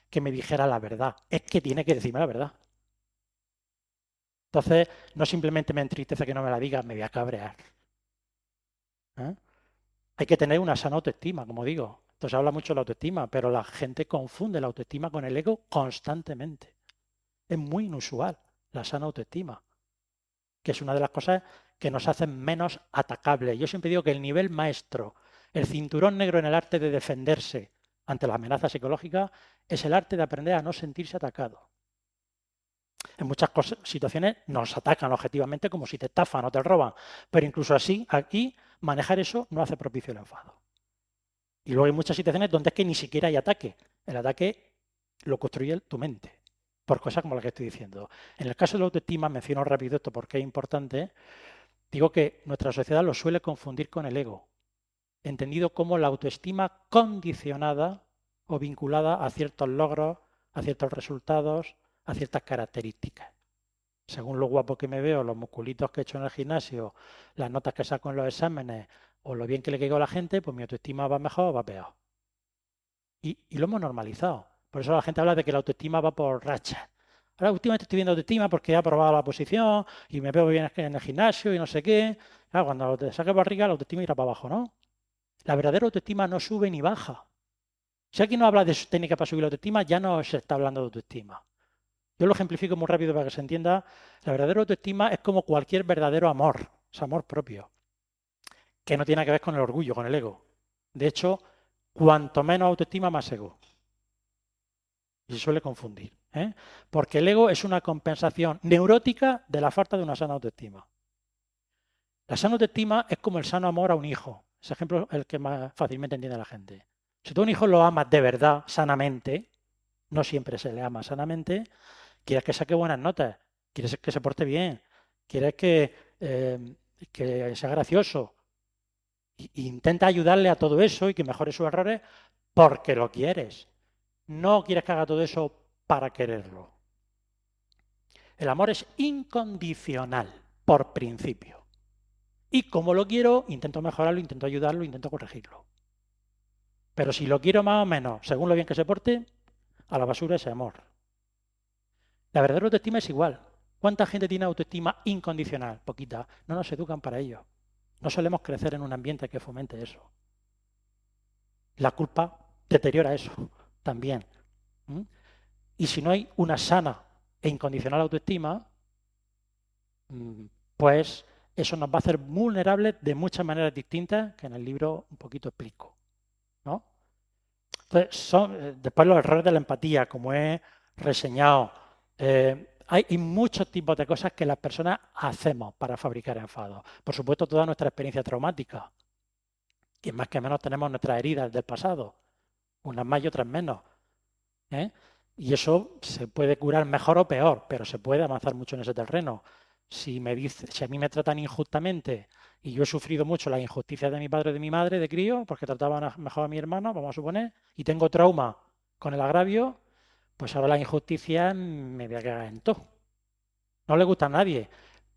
que me dijera la verdad, es que tiene que decirme la verdad. Entonces, no simplemente me entristece que no me la diga, me voy a cabrear. Hay que tener una sana autoestima, como digo. Entonces habla mucho de la autoestima, pero la gente confunde la autoestima con el ego constantemente. Es muy inusual la sana autoestima, que es una de las cosas que nos hacen menos atacables. Yo siempre digo que el nivel maestro, el cinturón negro en el arte de defenderse ante la amenaza psicológica, es el arte de aprender a no sentirse atacado. En muchas situaciones nos atacan objetivamente como si te estafan o te roban, pero incluso así, aquí, manejar eso no hace propicio el enfado. Y luego hay muchas situaciones donde es que ni siquiera hay ataque. El ataque lo construye tu mente, por cosas como las que estoy diciendo. En el caso de la autoestima, menciono rápido esto porque es importante, digo que nuestra sociedad lo suele confundir con el ego, entendido como la autoestima condicionada o vinculada a ciertos logros, a ciertos resultados, a ciertas características. Según lo guapo que me veo, los musculitos que he hecho en el gimnasio, las notas que saco en los exámenes o lo bien que le caigo a la gente, pues mi autoestima va mejor o va peor. Y lo hemos normalizado. Por eso la gente habla de que la autoestima va por rachas. Ahora últimamente estoy viendo autoestima porque he aprobado la posición y me veo bien en el gimnasio y no sé qué. Claro, cuando te saques barriga, la autoestima irá para abajo, ¿no? La verdadera autoestima no sube ni baja. Si alguien no habla de su técnica para subir la autoestima, ya no se está hablando de autoestima. Yo lo ejemplifico muy rápido para que se entienda. La verdadera autoestima es como cualquier verdadero amor, es amor propio, que no tiene que ver con el orgullo, con el ego. De hecho, cuanto menos autoestima, más ego. Y se suele confundir, porque el ego es una compensación neurótica de la falta de una sana autoestima. La sana autoestima es como el sano amor a un hijo. Ese ejemplo es el que más fácilmente entiende la gente. Si tú a un hijo lo amas de verdad, sanamente, no siempre se le ama sanamente, quieres que saque buenas notas, quieres que se porte bien, quieres que sea gracioso. E intenta ayudarle a todo eso y que mejore sus errores porque lo quieres. No quieres que haga todo eso para quererlo. El amor es incondicional, por principio. Y como lo quiero, intento mejorarlo, intento ayudarlo, intento corregirlo. Pero si lo quiero más o menos, según lo bien que se porte, a la basura ese amor. La verdadera autoestima es igual. ¿Cuánta gente tiene autoestima incondicional? Poquita. No nos educan para ello. No solemos crecer en un ambiente que fomente eso. La culpa deteriora eso también. Y si no hay una sana e incondicional autoestima, pues eso nos va a hacer vulnerables de muchas maneras distintas que en el libro un poquito explico, ¿no? Entonces, después los errores de la empatía, como he reseñado. Hay muchos tipos de cosas que las personas hacemos para fabricar enfados. Por supuesto, toda nuestra experiencia traumática. Y más que menos tenemos nuestras heridas del pasado. Unas más y otras menos. Y eso se puede curar mejor o peor, pero se puede avanzar mucho en ese terreno. Si a mí me tratan injustamente y yo he sufrido mucho las injusticias de mi padre y de mi madre de crío, porque trataban mejor a mi hermano, vamos a suponer, y tengo trauma con el agravio, pues ahora la injusticia me voy a cagar en todo. No le gusta a nadie,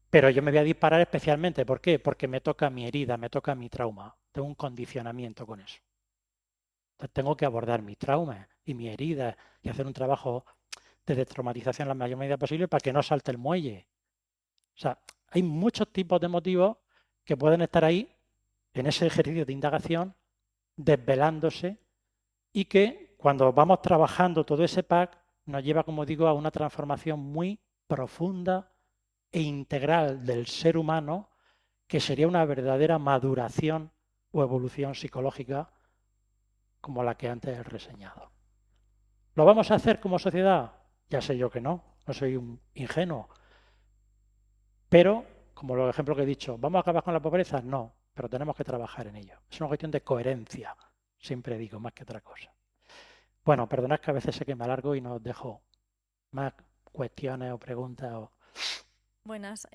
pero yo me voy a disparar especialmente. ¿Por qué? Porque me toca mi herida, me toca mi trauma. Tengo un condicionamiento con eso. Entonces tengo que abordar mis traumas y mis heridas y hacer un trabajo de destraumatización en la mayor medida posible para que no salte el muelle. O sea, hay muchos tipos de motivos que pueden estar ahí en ese ejercicio de indagación, desvelándose y que cuando vamos trabajando todo ese pack nos lleva, como digo, a una transformación muy profunda e integral del ser humano que sería una verdadera maduración o evolución psicológica como la que antes he reseñado. ¿Lo vamos a hacer como sociedad? Ya sé yo que no soy un ingenuo. Pero, como los ejemplos que he dicho, ¿vamos a acabar con la pobreza? No, pero tenemos que trabajar en ello. Es una cuestión de coherencia siempre digo, más que otra cosa. Bueno, perdonad que a veces sé que me alargo y no os dejo más cuestiones o preguntas. Buenas.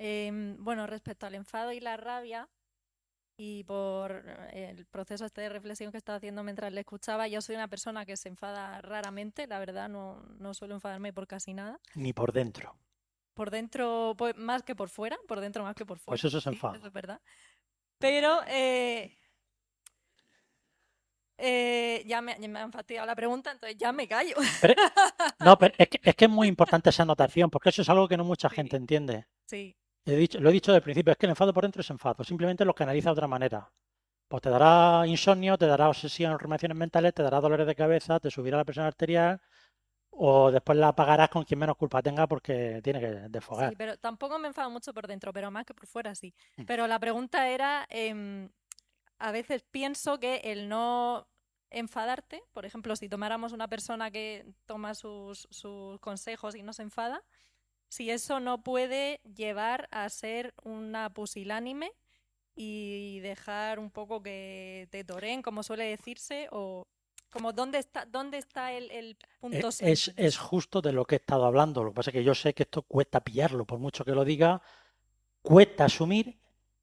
Bueno, respecto al enfado y la rabia, y por el proceso este de reflexión que estaba haciendo mientras le escuchaba, yo soy una persona que se enfada raramente, la verdad, no suelo enfadarme por casi nada. Ni por dentro. Por dentro, pues, más que por fuera, por dentro más que por fuera. Pues eso es Sí, enfado. eso es verdad. Pero ya me han fastidiado la pregunta, entonces ya me callo. No, pero es que es muy importante esa anotación, porque eso es algo que no mucha gente entiende. Sí, Lo he dicho desde el principio, es que el enfado por dentro es enfado, simplemente lo canaliza de otra manera. Pues te dará insomnio, te dará obsesión, rumiaciones mentales, te dará dolores de cabeza, te subirá la presión arterial o después la pagarás con quien menos culpa tenga porque tiene que desfogar. sí, pero tampoco me enfado mucho por dentro, pero más que por fuera sí. Pero la pregunta era, a veces pienso que el no enfadarte, por ejemplo, si tomáramos una persona que toma sus consejos y no se enfada, si eso no puede llevar a ser una pusilánime y dejar un poco que te toreen, como suele decirse, o como dónde está el punto centro en Es eso. justo de lo que he estado hablando. Lo que pasa es que yo sé que esto cuesta pillarlo, por mucho que lo diga, cuesta asumir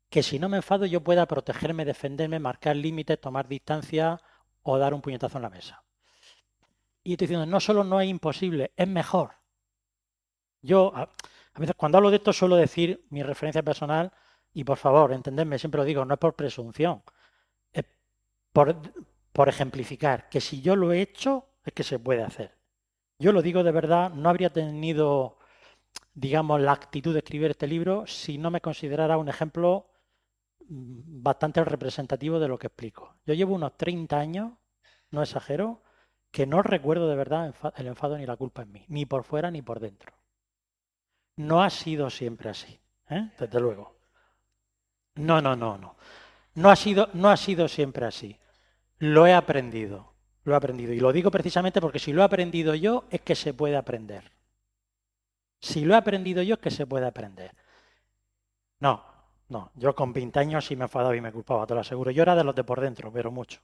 que si no me enfado yo pueda protegerme, defenderme, marcar límites, tomar distancia o dar un puñetazo en la mesa. Y estoy diciendo, no solo no es imposible, es mejor. Yo a veces cuando hablo de esto suelo decir mi referencia personal y por favor, entendedme, siempre lo digo, no es por presunción, es por, por ejemplificar que si yo lo he hecho es que se puede hacer. Yo lo digo de verdad, no habría tenido, digamos, la actitud de escribir este libro si no me considerara un ejemplo bastante representativo de lo que explico. Yo llevo unos 30 años, no exagero, que no recuerdo de verdad el enfado ni la culpa en mí, ni por fuera ni por dentro. No ha sido siempre así, desde luego. No. No ha sido siempre así. Lo he aprendido. Lo he aprendido. Y lo digo precisamente porque si lo he aprendido yo, es que se puede aprender. Si lo he aprendido yo, es que se puede aprender. No. Yo con 20 años sí me enfadaba y me culpaba, te lo aseguro. Yo era de los de por dentro, pero mucho.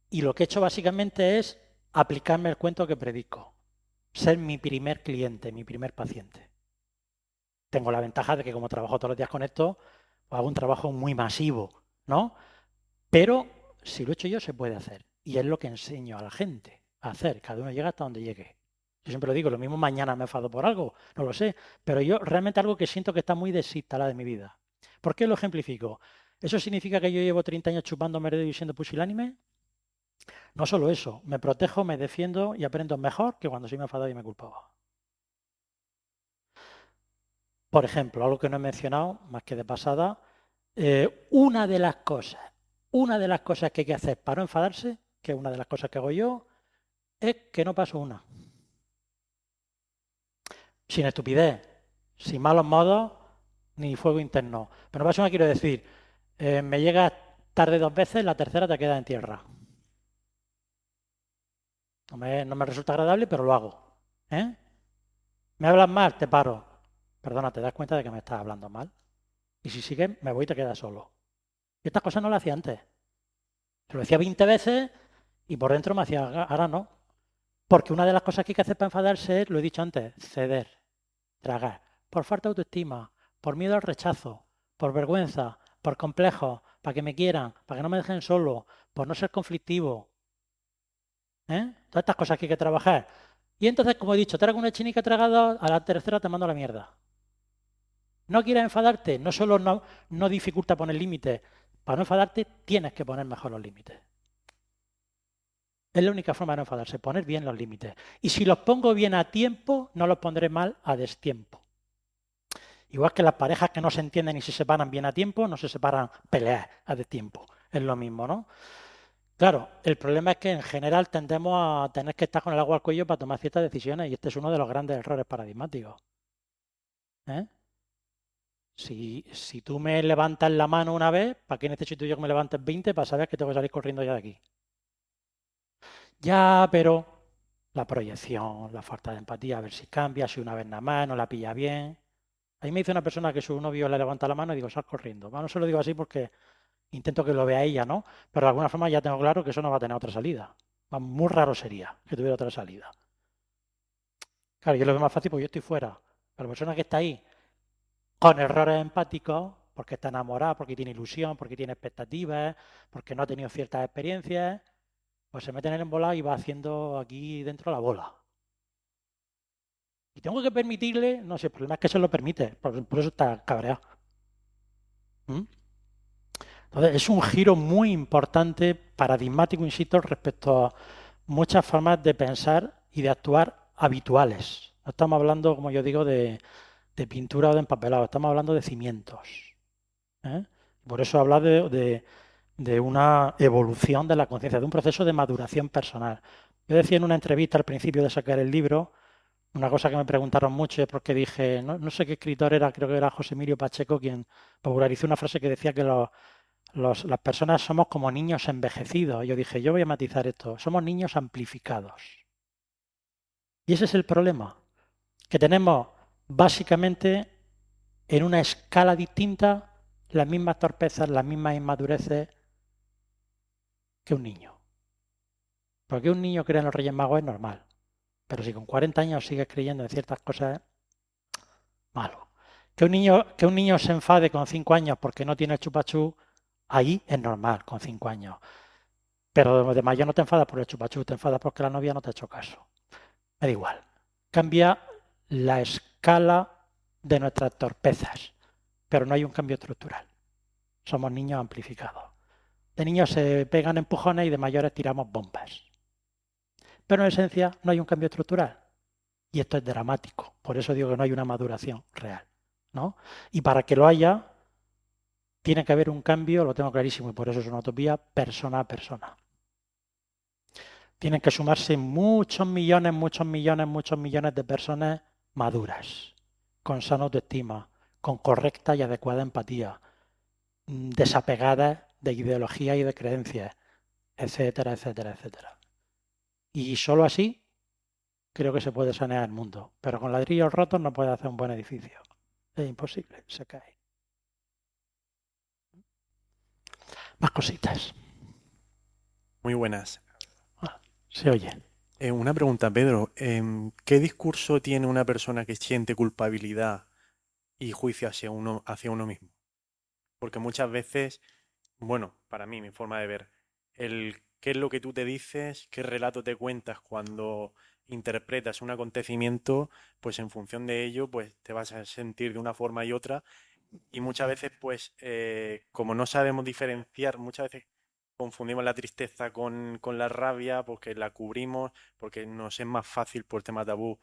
Y lo que he hecho básicamente es aplicarme el cuento que predico. Ser mi primer cliente, mi primer paciente. Tengo la ventaja de que como trabajo todos los días con esto, pues hago un trabajo muy masivo, ¿no? Pero si lo he hecho yo, se puede hacer. Y es lo que enseño a la gente a hacer. Cada uno llega hasta donde llegue. Yo siempre lo digo, lo mismo mañana me enfado por algo, no lo sé. Pero yo realmente algo que siento que está muy desinstalado de mi vida. ¿Por qué lo ejemplifico? ¿Eso significa que yo llevo 30 años chupando merdedo y siendo pusilánime? No solo eso, me protejo, me defiendo y aprendo mejor que cuando sí me enfadaba y me culpaba. Por ejemplo, algo que no he mencionado, más que de pasada, una de las cosas que hay que hacer para no enfadarse, que es una de las cosas que hago yo, es que no paso una. Sin estupidez, sin malos modos, ni fuego interno. Pero no paso una quiero decir, me llegas tarde 2 veces, la tercera te queda en tierra. No me resulta agradable, pero lo hago. ¿Me hablas mal? Te paro. Perdona, ¿te das cuenta de que me estás hablando mal? Y si sigues, me voy y te quedas solo. Y estas cosas no las hacía antes. Se lo decía 20 veces y por dentro me hacía, ahora no. Porque una de las cosas que hay que hacer para enfadarse es, lo he dicho antes, ceder, tragar. Por falta de autoestima, por miedo al rechazo, por vergüenza, por complejo, para que me quieran, para que no me dejen solo, por no ser conflictivo. Todas estas cosas que hay que trabajar. Y entonces, como he dicho, trago una chinica tragada, a la tercera te mando a la mierda. No quieres enfadarte, no solo no dificulta poner límites, para no enfadarte tienes que poner mejor los límites. Es la única forma de no enfadarse, poner bien los límites. Y si los pongo bien a tiempo, no los pondré mal a destiempo. Igual que las parejas que no se entienden y se separan bien a tiempo, no se separan pelear a destiempo. Es lo mismo, ¿no? Claro, el problema es que en general tendemos a tener que estar con el agua al cuello para tomar ciertas decisiones y este es uno de los grandes errores paradigmáticos. Si tú me levantas la mano una vez, ¿para qué necesito yo que me levantes 20 para saber que tengo que salir corriendo ya de aquí? Ya, pero la proyección, la falta de empatía, a ver si cambia, si una vez nada más, no la pilla bien. Ahí me dice una persona que su novio le levanta la mano y digo, sal corriendo. Bueno, no se lo digo así porque Intento que lo vea ella, ¿no? Pero de alguna forma ya tengo claro que eso no va a tener otra salida. Muy raro sería que tuviera otra salida. Claro, yo lo veo más fácil porque yo estoy fuera. Pero la persona que está ahí con errores empáticos, porque está enamorada, porque tiene ilusión, porque tiene expectativas, porque no ha tenido ciertas experiencias, pues se mete en el embolado y va haciendo aquí dentro la bola. Y tengo que permitirle, no sé, el problema es que se lo permite, por eso está cabreado. Entonces, es un giro muy importante, paradigmático, insisto, respecto a muchas formas de pensar y de actuar habituales. No estamos hablando, como yo digo, de pintura o de empapelado, estamos hablando de cimientos. Por eso habla de una evolución de la conciencia, de un proceso de maduración personal. Yo decía en una entrevista al principio de sacar el libro, una cosa que me preguntaron mucho es porque dije, no sé qué escritor era, creo que era José Emilio Pacheco, quien popularizó una frase que decía que las personas somos como niños envejecidos. Yo dije, yo voy a matizar esto, somos niños amplificados. Y ese es el problema, que tenemos básicamente en una escala distinta las mismas torpezas, las mismas inmadureces que un niño. Porque un niño cree en los Reyes Magos es normal, pero si con 40 años sigues creyendo en ciertas cosas es malo. Que un niño se enfade con 5 años porque no tiene el chupachú, ahí es normal, con 5 años. Pero de mayor no te enfadas por el chupachú, te enfadas porque la novia no te ha hecho caso. Me da igual. Cambia la escala de nuestras torpezas, pero no hay un cambio estructural. Somos niños amplificados. De niños se pegan empujones y de mayores tiramos bombas. Pero en esencia no hay un cambio estructural. Y esto es dramático. Por eso digo que no hay una maduración real, ¿no? Y para que lo haya, tiene que haber un cambio, lo tengo clarísimo, y por eso es una utopía, persona a persona. Tienen que sumarse muchos millones de personas maduras, con sana autoestima, con correcta y adecuada empatía, desapegadas de ideología y de creencias, etcétera, etcétera, etcétera. Y solo así creo que se puede sanear el mundo. Pero con ladrillos rotos no puede hacer un buen edificio. Es imposible, se cae. Más cositas. Muy buenas. Se oye. Una pregunta, Pedro. ¿Qué discurso tiene una persona que siente culpabilidad y juicio hacia uno mismo? Porque muchas veces, bueno, para mí, mi forma de ver, qué es lo que tú te dices, qué relato te cuentas cuando interpretas un acontecimiento, pues en función de ello, pues te vas a sentir de una forma y otra. Y muchas veces, pues, como no sabemos diferenciar, muchas veces confundimos la tristeza con la rabia, porque la cubrimos, porque nos es más fácil por tema tabú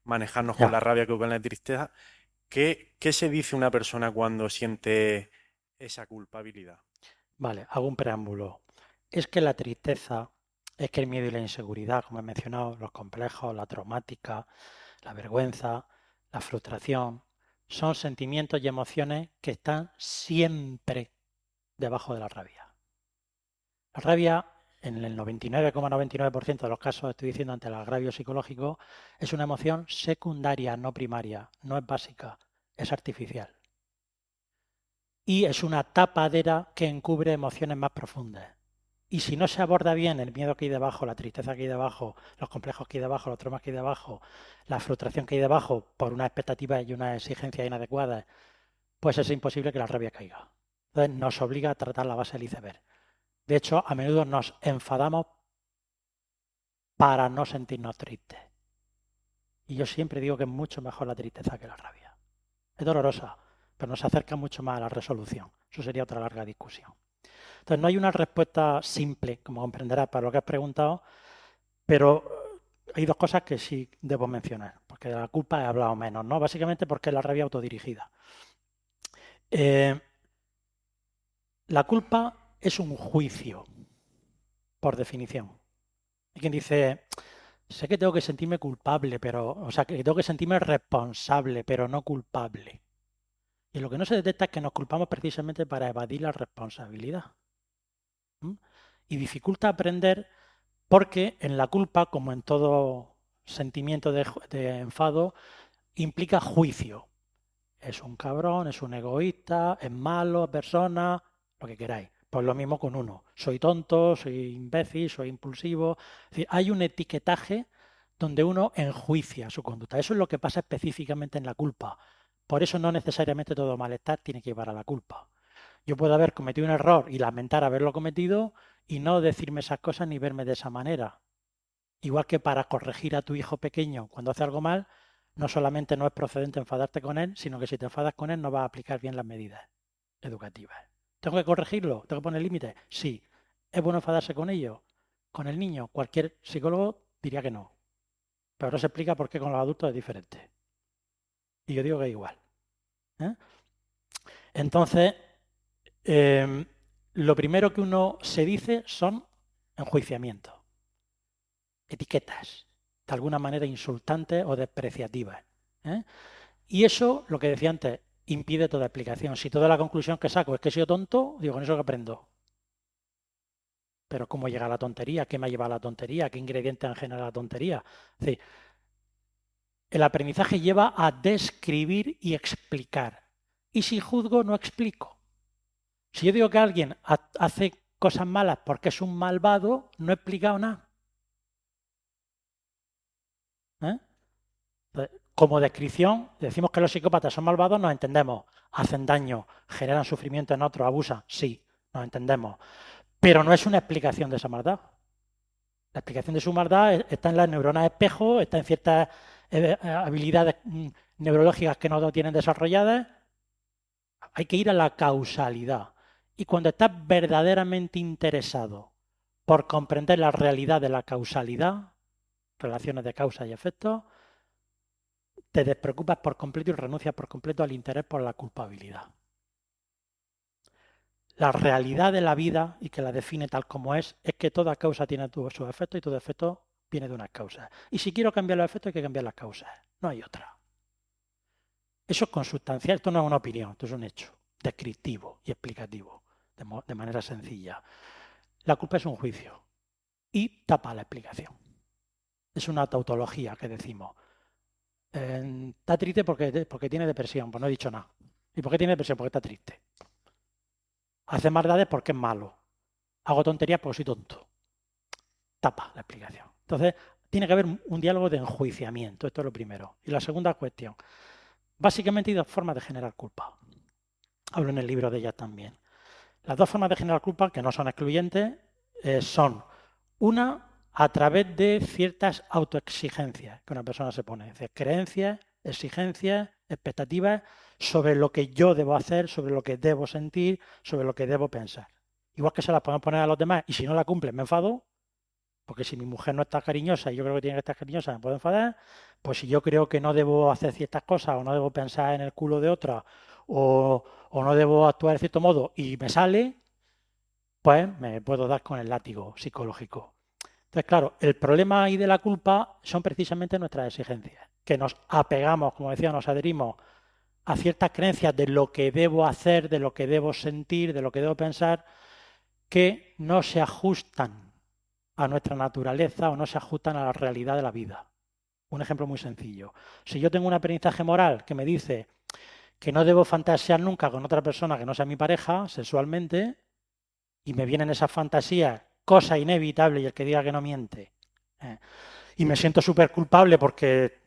manejarnos con la rabia que con la tristeza. ¿Qué se dice una persona cuando siente esa culpabilidad? Vale, hago un preámbulo. Es que la tristeza, es que el miedo y la inseguridad, como he mencionado, los complejos, la traumática, la vergüenza, la frustración, son sentimientos y emociones que están siempre debajo de la rabia. La rabia, en el 99,99% de los casos, estoy diciendo ante el agravio psicológico, es una emoción secundaria, no primaria, no es básica, es artificial. Y es una tapadera que encubre emociones más profundas. Y si no se aborda bien el miedo que hay debajo, la tristeza que hay debajo, los complejos que hay debajo, los traumas que hay debajo, la frustración que hay debajo por unas expectativas y unas exigencias inadecuadas, pues es imposible que la rabia caiga. Entonces nos obliga a tratar la base del iceberg. De hecho, a menudo nos enfadamos para no sentirnos tristes. Y yo siempre digo que es mucho mejor la tristeza que la rabia. Es dolorosa, pero nos acerca mucho más a la resolución. Eso sería otra larga discusión. Entonces, no hay una respuesta simple, como comprenderás, para lo que has preguntado, pero hay dos cosas que sí debo mencionar, porque de la culpa he hablado menos, ¿no? Básicamente porque es la rabia autodirigida. La culpa es un juicio, por definición. Hay quien dice, sé que tengo que sentirme culpable, que tengo que sentirme responsable, pero no culpable. Y lo que no se detecta es que nos culpamos precisamente para evadir la responsabilidad. Y dificulta aprender porque en la culpa, como en todo sentimiento de enfado, implica juicio. Es un cabrón, es un egoísta, es malo, persona, lo que queráis. Pues lo mismo con uno. Soy tonto, soy imbécil, soy impulsivo. Es decir, hay un etiquetaje donde uno enjuicia su conducta. Eso es lo que pasa específicamente en la culpa. Por eso no necesariamente todo malestar tiene que llevar a la culpa. Yo puedo haber cometido un error y lamentar haberlo cometido y no decirme esas cosas ni verme de esa manera. Igual que para corregir a tu hijo pequeño cuando hace algo mal, no solamente no es procedente enfadarte con él, sino que si te enfadas con él no vas a aplicar bien las medidas educativas. ¿Tengo que corregirlo? ¿Tengo que poner límites? Sí. ¿Es bueno enfadarse con ellos? ¿Con el niño? Cualquier psicólogo diría que no. Pero no se explica por qué con los adultos es diferente. Y yo digo que es igual. ¿Eh? Entonces, lo primero que uno se dice son enjuiciamientos, etiquetas, de alguna manera insultantes o despreciativas. ¿Eh? Y eso, lo que decía antes, impide toda explicación. Si toda la conclusión que saco es que he sido tonto, digo, con eso que aprendo. Pero ¿cómo llega a la tontería? ¿Qué me ha llevado a la tontería? ¿Qué ingredientes han generado la tontería? Es decir, el aprendizaje lleva a describir y explicar. Y si juzgo, no explico. Si yo digo que alguien hace cosas malas porque es un malvado, no he explicado nada. Como descripción, decimos que los psicópatas son malvados, nos entendemos. Hacen daño, generan sufrimiento en otros, abusan, sí, nos entendemos. Pero no es una explicación de esa maldad. La explicación de su maldad está en las neuronas espejo, está en ciertas habilidades neurológicas que no tienen desarrolladas. Hay que ir a la causalidad. Y cuando estás verdaderamente interesado por comprender la realidad de la causalidad, relaciones de causa y efecto, te despreocupas por completo y renuncias por completo al interés por la culpabilidad. La realidad de la vida, y que la define tal como es que toda causa tiene sus efectos y todo efecto viene de unas causas. Y si quiero cambiar los efectos, hay que cambiar las causas. No hay otra. Eso es consustancial, esto no es una opinión, esto es un hecho descriptivo y explicativo, de manera sencilla. La culpa es un juicio y tapa la explicación. Es una tautología que decimos. Está triste porque tiene depresión, pues no he dicho nada. ¿Y por qué tiene depresión? Porque está triste. Hace maldades porque es malo. Hago tonterías porque soy tonto. Tapa la explicación. Entonces, tiene que haber un diálogo de enjuiciamiento. Esto es lo primero. Y la segunda cuestión. Básicamente hay dos formas de generar culpa. Hablo en el libro de ellas también. Las dos formas de generar culpa, que no son excluyentes, son una a través de ciertas autoexigencias que una persona se pone. Es decir, creencias, exigencias, expectativas sobre lo que yo debo hacer, sobre lo que debo sentir, sobre lo que debo pensar. Igual que se las podemos poner a los demás y si no la cumplen me enfado, porque si mi mujer no está cariñosa y yo creo que tiene que estar cariñosa me puedo enfadar, pues si yo creo que no debo hacer ciertas cosas o no debo pensar en el culo de otra o no debo actuar de cierto modo y me sale, pues me puedo dar con el látigo psicológico. Entonces, claro, el problema ahí de la culpa son precisamente nuestras exigencias, que nos apegamos, como decía, nos adherimos a ciertas creencias de lo que debo hacer, de lo que debo sentir, de lo que debo pensar, que no se ajustan a nuestra naturaleza o no se ajustan a la realidad de la vida. Un ejemplo muy sencillo. Si yo tengo un aprendizaje moral que me dice que no debo fantasear nunca con otra persona que no sea mi pareja sexualmente, y me vienen esas fantasías, cosa inevitable, y el que diga que no miente, y me siento súper culpable porque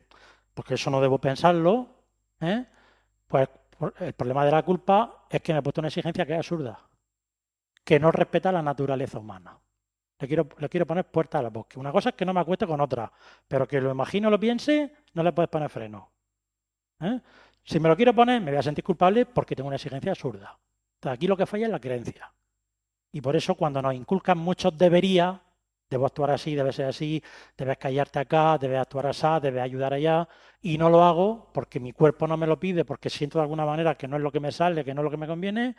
eso no debo pensarlo, pues el problema de la culpa es que me he puesto una exigencia que es absurda, que no respeta la naturaleza humana. Le quiero poner puerta a la bosque. Una cosa es que no me acueste con otra, pero que lo imagino o lo piense, no le puedes poner freno. Si me lo quiero poner, me voy a sentir culpable porque tengo una exigencia absurda. Entonces, aquí lo que falla es la creencia. Y por eso cuando nos inculcan muchos debería, debo actuar así, debe ser así, debes callarte acá, debes actuar así, debes ayudar allá, y no lo hago porque mi cuerpo no me lo pide, porque siento de alguna manera que no es lo que me sale, que no es lo que me conviene,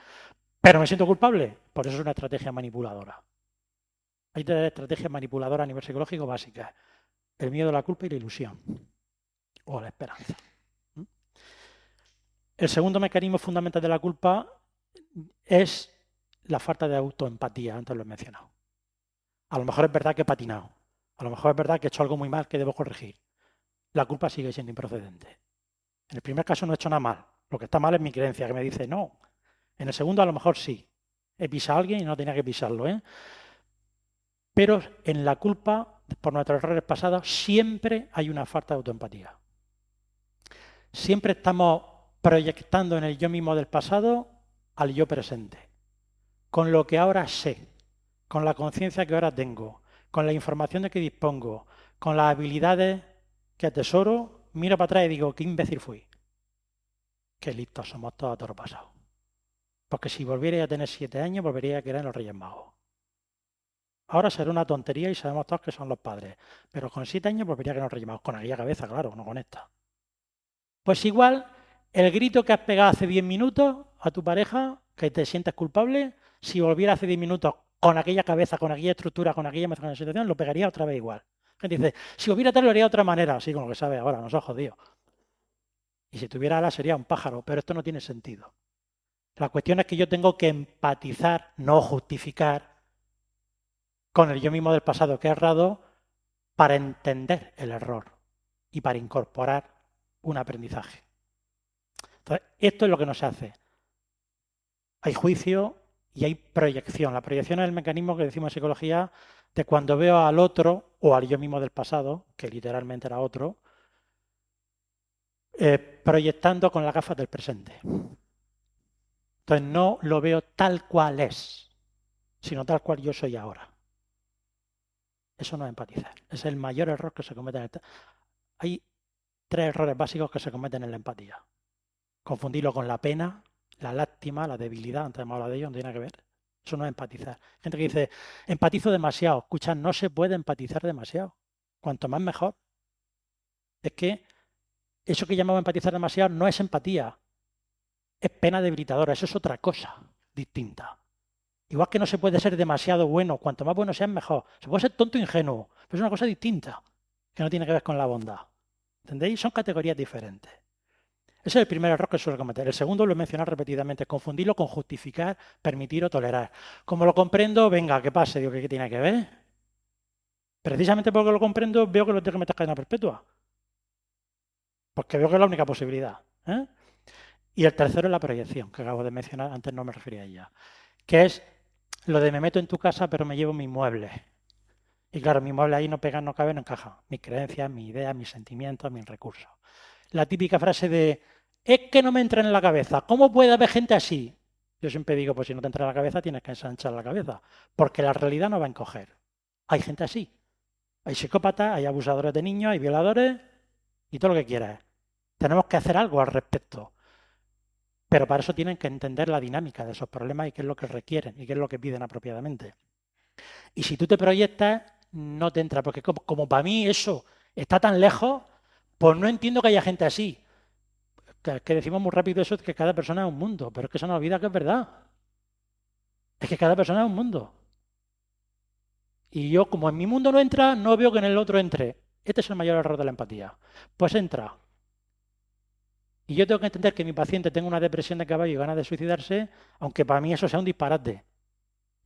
pero me siento culpable. Por eso es una estrategia manipuladora. Hay tres estrategias manipuladoras a nivel psicológico básicas. El miedo, la culpa y la ilusión. O la esperanza. El segundo mecanismo fundamental de la culpa es la falta de autoempatía, antes lo he mencionado. A lo mejor es verdad que he patinado. A lo mejor es verdad que he hecho algo muy mal que debo corregir. La culpa sigue siendo improcedente. En el primer caso no he hecho nada mal. Lo que está mal es mi creencia, que me dice no. En el segundo a lo mejor sí. He pisado a alguien y no tenía que pisarlo, ¿eh? Pero en la culpa, por nuestros errores pasados, siempre hay una falta de autoempatía. Siempre estamos proyectando en el yo mismo del pasado al yo presente. Con lo que ahora sé, con la conciencia que ahora tengo, con la información de que dispongo, con las habilidades que atesoro, miro para atrás y digo, qué imbécil fui. Qué listos somos todos a toro pasado. Porque si volviera a tener 7 años, volvería a querer los Reyes Magos. Ahora será una tontería y sabemos todos que son los padres. Pero con 7 años volvería a querer los Reyes Magos. Con aquella cabeza, claro, no con esta. Pues igual, el grito que has pegado hace 10 minutos a tu pareja, que te sientes culpable, si volviera hace 10 minutos con aquella cabeza, con aquella estructura, con aquella situación, lo pegaría otra vez igual. Gente dice, si hubiera tal, lo haría de otra manera, así como lo que sabe ahora, nos ha jodido. Y si tuviera alas sería un pájaro, pero esto no tiene sentido. La cuestión es que yo tengo que empatizar, no justificar, con el yo mismo del pasado que he errado para entender el error y para incorporar un aprendizaje. Entonces, esto es lo que nos hace. Hay juicio y hay proyección. La proyección es el mecanismo que decimos en psicología de cuando veo al otro o al yo mismo del pasado, que literalmente era otro, proyectando con las gafas del presente. Entonces no lo veo tal cual es, sino tal cual yo soy ahora. Eso no es empatizar. Es el mayor error que se comete en el... Hay 3 errores básicos que se cometen en la empatía. Confundirlo con la pena, la lástima, la debilidad, antes hemos hablado de ello, no tiene nada que ver. Eso no es empatizar. Gente que dice, empatizo demasiado. Escucha, no se puede empatizar demasiado. Cuanto más mejor. Es que eso que llamamos empatizar demasiado no es empatía. Es pena debilitadora. Eso es otra cosa distinta. Igual que no se puede ser demasiado bueno. Cuanto más bueno seas, mejor. Se puede ser tonto e ingenuo. Pero es una cosa distinta. Que no tiene que ver con la bondad. ¿Entendéis? Son categorías diferentes. Ese es el primer error que suele cometer. El segundo lo he mencionado repetidamente, confundirlo con justificar, permitir o tolerar. Como lo comprendo, venga, que pase, digo, ¿qué tiene que ver? Precisamente porque lo comprendo, veo que lo tengo que meter cadena perpetua. Porque veo que es la única posibilidad. ¿eh? Y el tercero es la proyección, que acabo de mencionar, antes no me refería a ella. Que es lo de me meto en tu casa, pero me llevo mis muebles. Y claro, mis muebles ahí no pegan, no caben, no encajan. Mis creencias, mis ideas, mis sentimientos, mis recursos. La típica frase de, es que no me entra en la cabeza. ¿Cómo puede haber gente así? Yo siempre digo, pues si no te entra en la cabeza, tienes que ensanchar la cabeza. Porque la realidad no va a encoger. Hay gente así. Hay psicópatas, hay abusadores de niños, hay violadores y todo lo que quieras. Tenemos que hacer algo al respecto. Pero para eso tienen que entender la dinámica de esos problemas y qué es lo que requieren y qué es lo que piden apropiadamente. Y si tú te proyectas, no te entra. Porque como para mí eso está tan lejos, pues no entiendo que haya gente así. Que decimos muy rápido eso, que cada persona es un mundo, pero es que se nos olvida que es verdad. Es que cada persona es un mundo. Y yo, como en mi mundo no entra, no veo que en el otro entre. Este es el mayor error de la empatía. Pues entra. Y yo tengo que entender que mi paciente tenga una depresión de caballo y ganas de suicidarse, aunque para mí eso sea un disparate.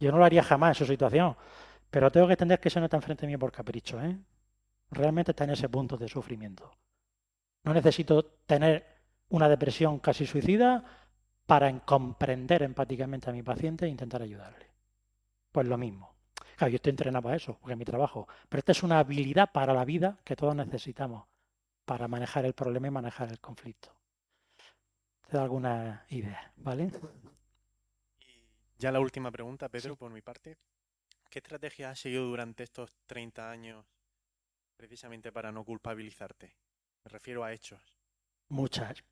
Yo no lo haría jamás en su situación. Pero tengo que entender que eso no está enfrente mío por capricho. Realmente está en ese punto de sufrimiento. No necesito tener una depresión casi suicida para comprender empáticamente a mi paciente e intentar ayudarle. Pues lo mismo. Claro, yo estoy entrenado para eso, porque es mi trabajo. Pero esta es una habilidad para la vida que todos necesitamos para manejar el problema y manejar el conflicto. Te da alguna idea, ¿vale? Y ya la última pregunta, Pedro, por mi parte. ¿Qué estrategia has seguido durante estos 30 años precisamente para no culpabilizarte? Me refiero a hechos. Muchas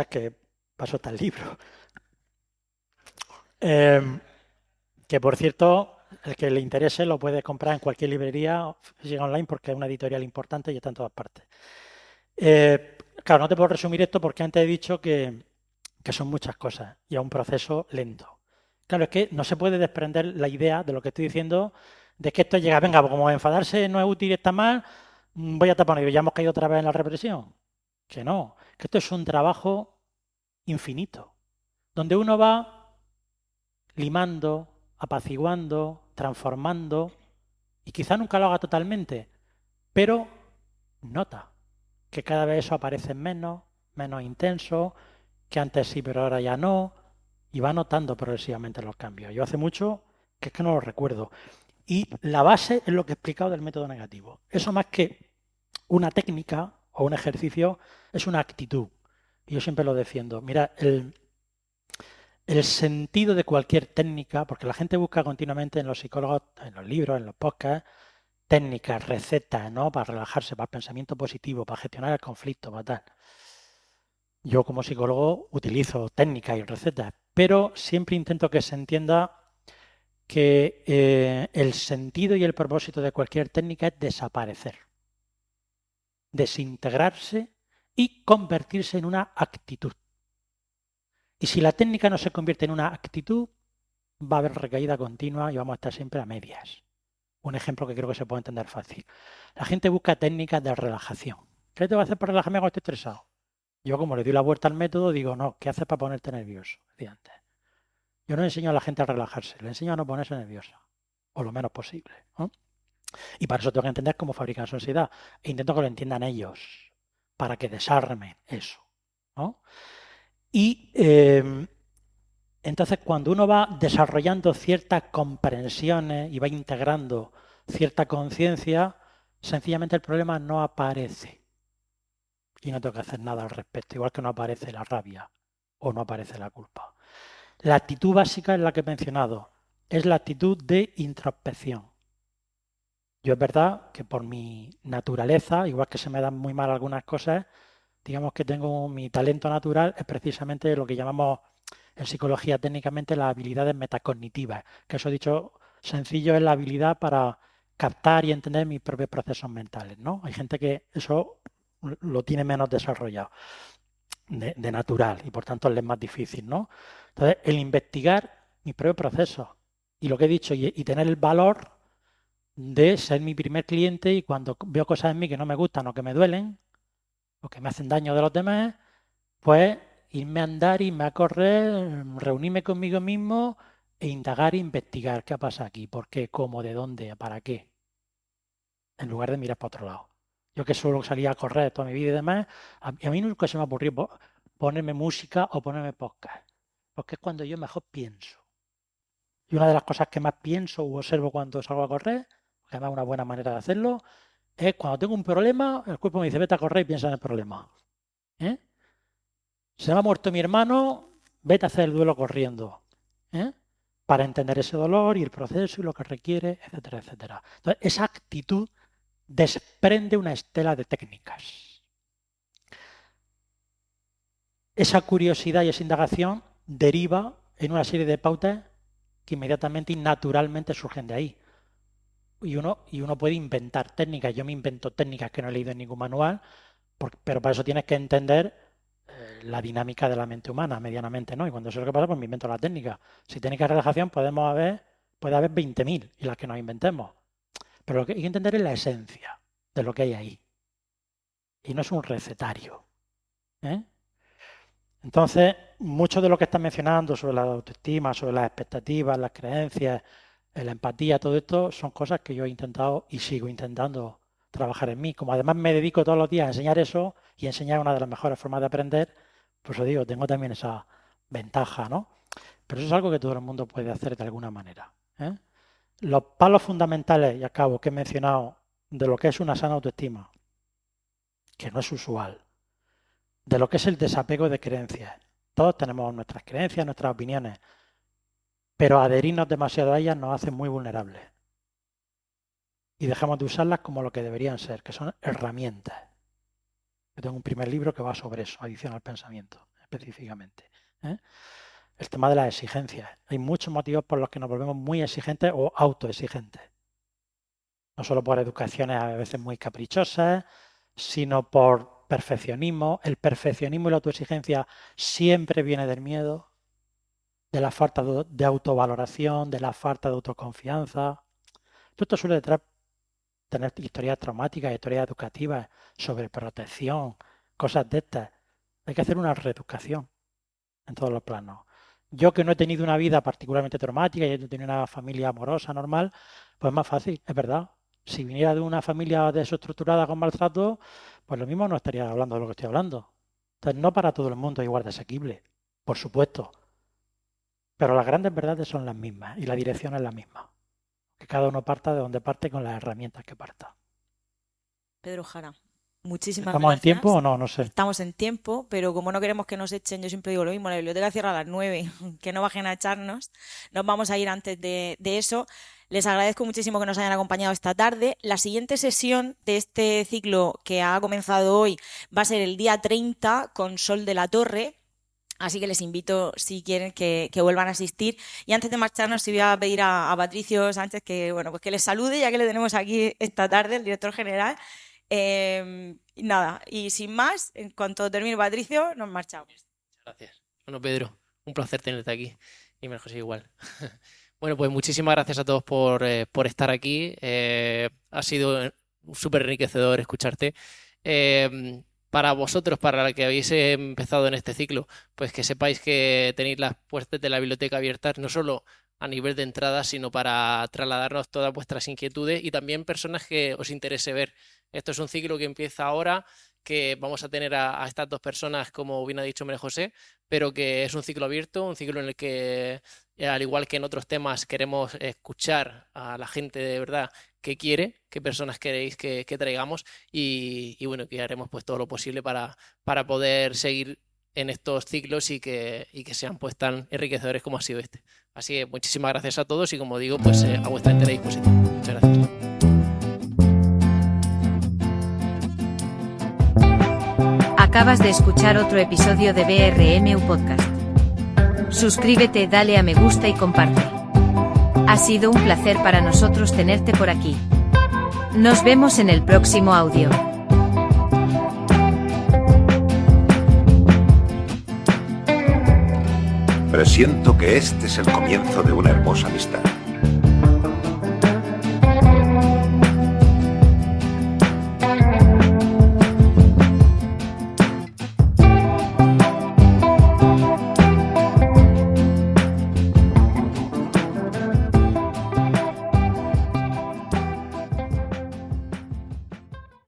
que pasó hasta el libro. Que por cierto, el que le interese lo puede comprar en cualquier librería física online porque es una editorial importante y está en todas partes. Claro, no te puedo resumir esto porque antes he dicho que son muchas cosas y es un proceso lento. Claro, es que no se puede desprender la idea de lo que estoy diciendo, de que esto llega, venga, como enfadarse no es útil y está mal, voy a tapar y ya hemos caído otra vez en la represión. Que no, que esto es un trabajo infinito, donde uno va limando, apaciguando, transformando, y quizá nunca lo haga totalmente, pero nota que cada vez eso aparece menos intenso, que antes sí, pero ahora ya no, y va notando progresivamente los cambios. Yo hace mucho que es que no lo recuerdo. Y la base es lo que he explicado del método negativo. Eso más que una técnica o un ejercicio, es una actitud. Y yo siempre lo defiendo. Mira, el sentido de cualquier técnica, porque la gente busca continuamente en los psicólogos, en los libros, en los podcasts, técnicas, recetas, ¿no? Para relajarse, para el pensamiento positivo, para gestionar el conflicto, para tal. Yo como psicólogo utilizo técnicas y recetas, pero siempre intento que se entienda que el sentido y el propósito de cualquier técnica es desaparecer, desintegrarse y convertirse en una actitud. Y si la técnica no se convierte en una actitud, va a haber recaída continua y vamos a estar siempre a medias. Un ejemplo que creo que se puede entender fácil. La gente busca técnicas de relajación. ¿Qué te va a hacer para relajarme cuando estoy estresado? Yo, como le doy la vuelta al método, digo, no, ¿qué haces para ponerte nervioso? Decía antes. Yo no enseño a la gente a relajarse, le enseño a no ponerse nerviosa, o lo menos posible, ¿no? Y para eso tengo que entender cómo fabrican su ansiedad. E intento que lo entiendan ellos, para que desarmen eso, ¿no? Y entonces cuando uno va desarrollando ciertas comprensiones y va integrando cierta conciencia, sencillamente el problema no aparece. Y no tengo que hacer nada al respecto, igual que no aparece la rabia o no aparece la culpa. La actitud básica es la que he mencionado, es la actitud de introspección. Yo es verdad que por mi naturaleza, igual que se me dan muy mal algunas cosas, digamos que tengo mi talento natural, es precisamente lo que llamamos en psicología técnicamente las habilidades metacognitivas, que eso dicho sencillo es la habilidad para captar y entender mis propios procesos mentales, ¿no? Hay gente que eso lo tiene menos desarrollado de natural y por tanto le es más difícil, ¿no? Entonces, el investigar mis propios procesos y lo que he dicho y tener el valor de ser mi primer cliente y cuando veo cosas en mí que no me gustan o que me duelen o que me hacen daño de los demás, pues irme a andar, irme a correr, reunirme conmigo mismo e indagar e investigar qué pasa aquí, por qué, cómo, de dónde, para qué, en lugar de mirar para otro lado. Yo que suelo salir a correr toda mi vida y demás, a mí nunca se me ha ocurrido ponerme música o ponerme podcast, porque es cuando yo mejor pienso. Y una de las cosas que más pienso u observo cuando salgo a correr, que además es una buena manera de hacerlo, es cuando tengo un problema, el cuerpo me dice, vete a correr y piensa en el problema. Se me ha muerto mi hermano, vete a hacer el duelo corriendo. Para entender ese dolor y el proceso y lo que requiere, etcétera, etcétera. Entonces, esa actitud desprende una estela de técnicas. Esa curiosidad y esa indagación deriva en una serie de pautas que inmediatamente y naturalmente surgen de ahí. Y uno puede inventar técnicas. Yo me invento técnicas que no he leído en ningún manual, pero para eso tienes que entender la dinámica de la mente humana, medianamente, ¿no? Y cuando eso es lo que pasa, pues me invento la técnica. Si técnica de relajación puede haber 20.000 y las que nos inventemos. Pero lo que hay que entender es la esencia de lo que hay ahí. Y no es un recetario. Entonces, mucho de lo que estás mencionando sobre la autoestima, sobre las expectativas, las creencias, la empatía, todo esto son cosas que yo he intentado y sigo intentando trabajar en mí. Como además me dedico todos los días a enseñar eso y enseñar una de las mejores formas de aprender, pues os digo, tengo también esa ventaja, ¿no? Pero eso es algo que todo el mundo puede hacer de alguna manera. Los palos fundamentales, y acabo, que he mencionado, de lo que es una sana autoestima, que no es usual, de lo que es el desapego de creencias. Todos tenemos nuestras creencias, nuestras opiniones, pero adherirnos demasiado a ellas nos hace muy vulnerables. Y dejamos de usarlas como lo que deberían ser, que son herramientas. Yo tengo un primer libro que va sobre eso, Adicción al pensamiento, específicamente. El tema de las exigencias. Hay muchos motivos por los que nos volvemos muy exigentes o autoexigentes. No solo por educaciones a veces muy caprichosas, sino por perfeccionismo. El perfeccionismo y la autoexigencia siempre viene del miedo, de la falta de autovaloración, de la falta de autoconfianza. Todo esto suele tener historias traumáticas, historias educativas sobre protección, cosas de estas. Hay que hacer una reeducación en todos los planos. Yo que no he tenido una vida particularmente traumática y he tenido una familia amorosa normal, pues es más fácil, es verdad. Si viniera de una familia desestructurada con maltrato, pues lo mismo no estaría hablando de lo que estoy hablando. Entonces, no para todo el mundo es igual de asequible, por supuesto. Pero las grandes verdades son las mismas y la dirección es la misma. Que cada uno parta de donde parte con las herramientas que parta. Pedro Jara, muchísimas ¿Estamos en gracias. tiempo o no? No sé. Estamos en tiempo, pero como no queremos que nos echen, yo siempre digo lo mismo, la biblioteca cierra a las 9, que no bajen a echarnos. Nos vamos a ir antes de eso. Les agradezco muchísimo que nos hayan acompañado esta tarde. La siguiente sesión de este ciclo que ha comenzado hoy va a ser el día 30 con Sol de la Torre. Así que les invito, si quieren, que vuelvan a asistir. Y antes de marcharnos, sí voy a pedir a Patricio Sánchez que, bueno, pues que les salude, ya que le tenemos aquí esta tarde, el director general. Y nada, y sin más, en cuanto termine Patricio, nos marchamos. Gracias. Bueno, Pedro, un placer tenerte aquí. Y María José igual. Bueno, pues muchísimas gracias a todos por estar aquí. Ha sido súper enriquecedor escucharte. Para vosotros, para los que habéis empezado en este ciclo, pues que sepáis que tenéis las puertas de la biblioteca abiertas, no solo a nivel de entrada, sino para trasladarnos todas vuestras inquietudes y también personas que os interese ver. Esto es un ciclo que empieza ahora, que vamos a tener a estas dos personas, como bien ha dicho María José, pero que es un ciclo abierto, un ciclo en el que, al igual que en otros temas, queremos escuchar a la gente de verdad que quiere, qué personas queréis que traigamos y bueno, que haremos pues todo lo posible para poder seguir en estos ciclos y que sean pues tan enriquecedores como ha sido este. Así que muchísimas gracias a todos y como digo, pues a vuestra entera disposición. Muchas gracias. Acabas de escuchar otro episodio de BRMU Podcast. Suscríbete, dale a me gusta y comparte. Ha sido un placer para nosotros tenerte por aquí. Nos vemos en el próximo audio. Presiento que este es el comienzo de una hermosa amistad.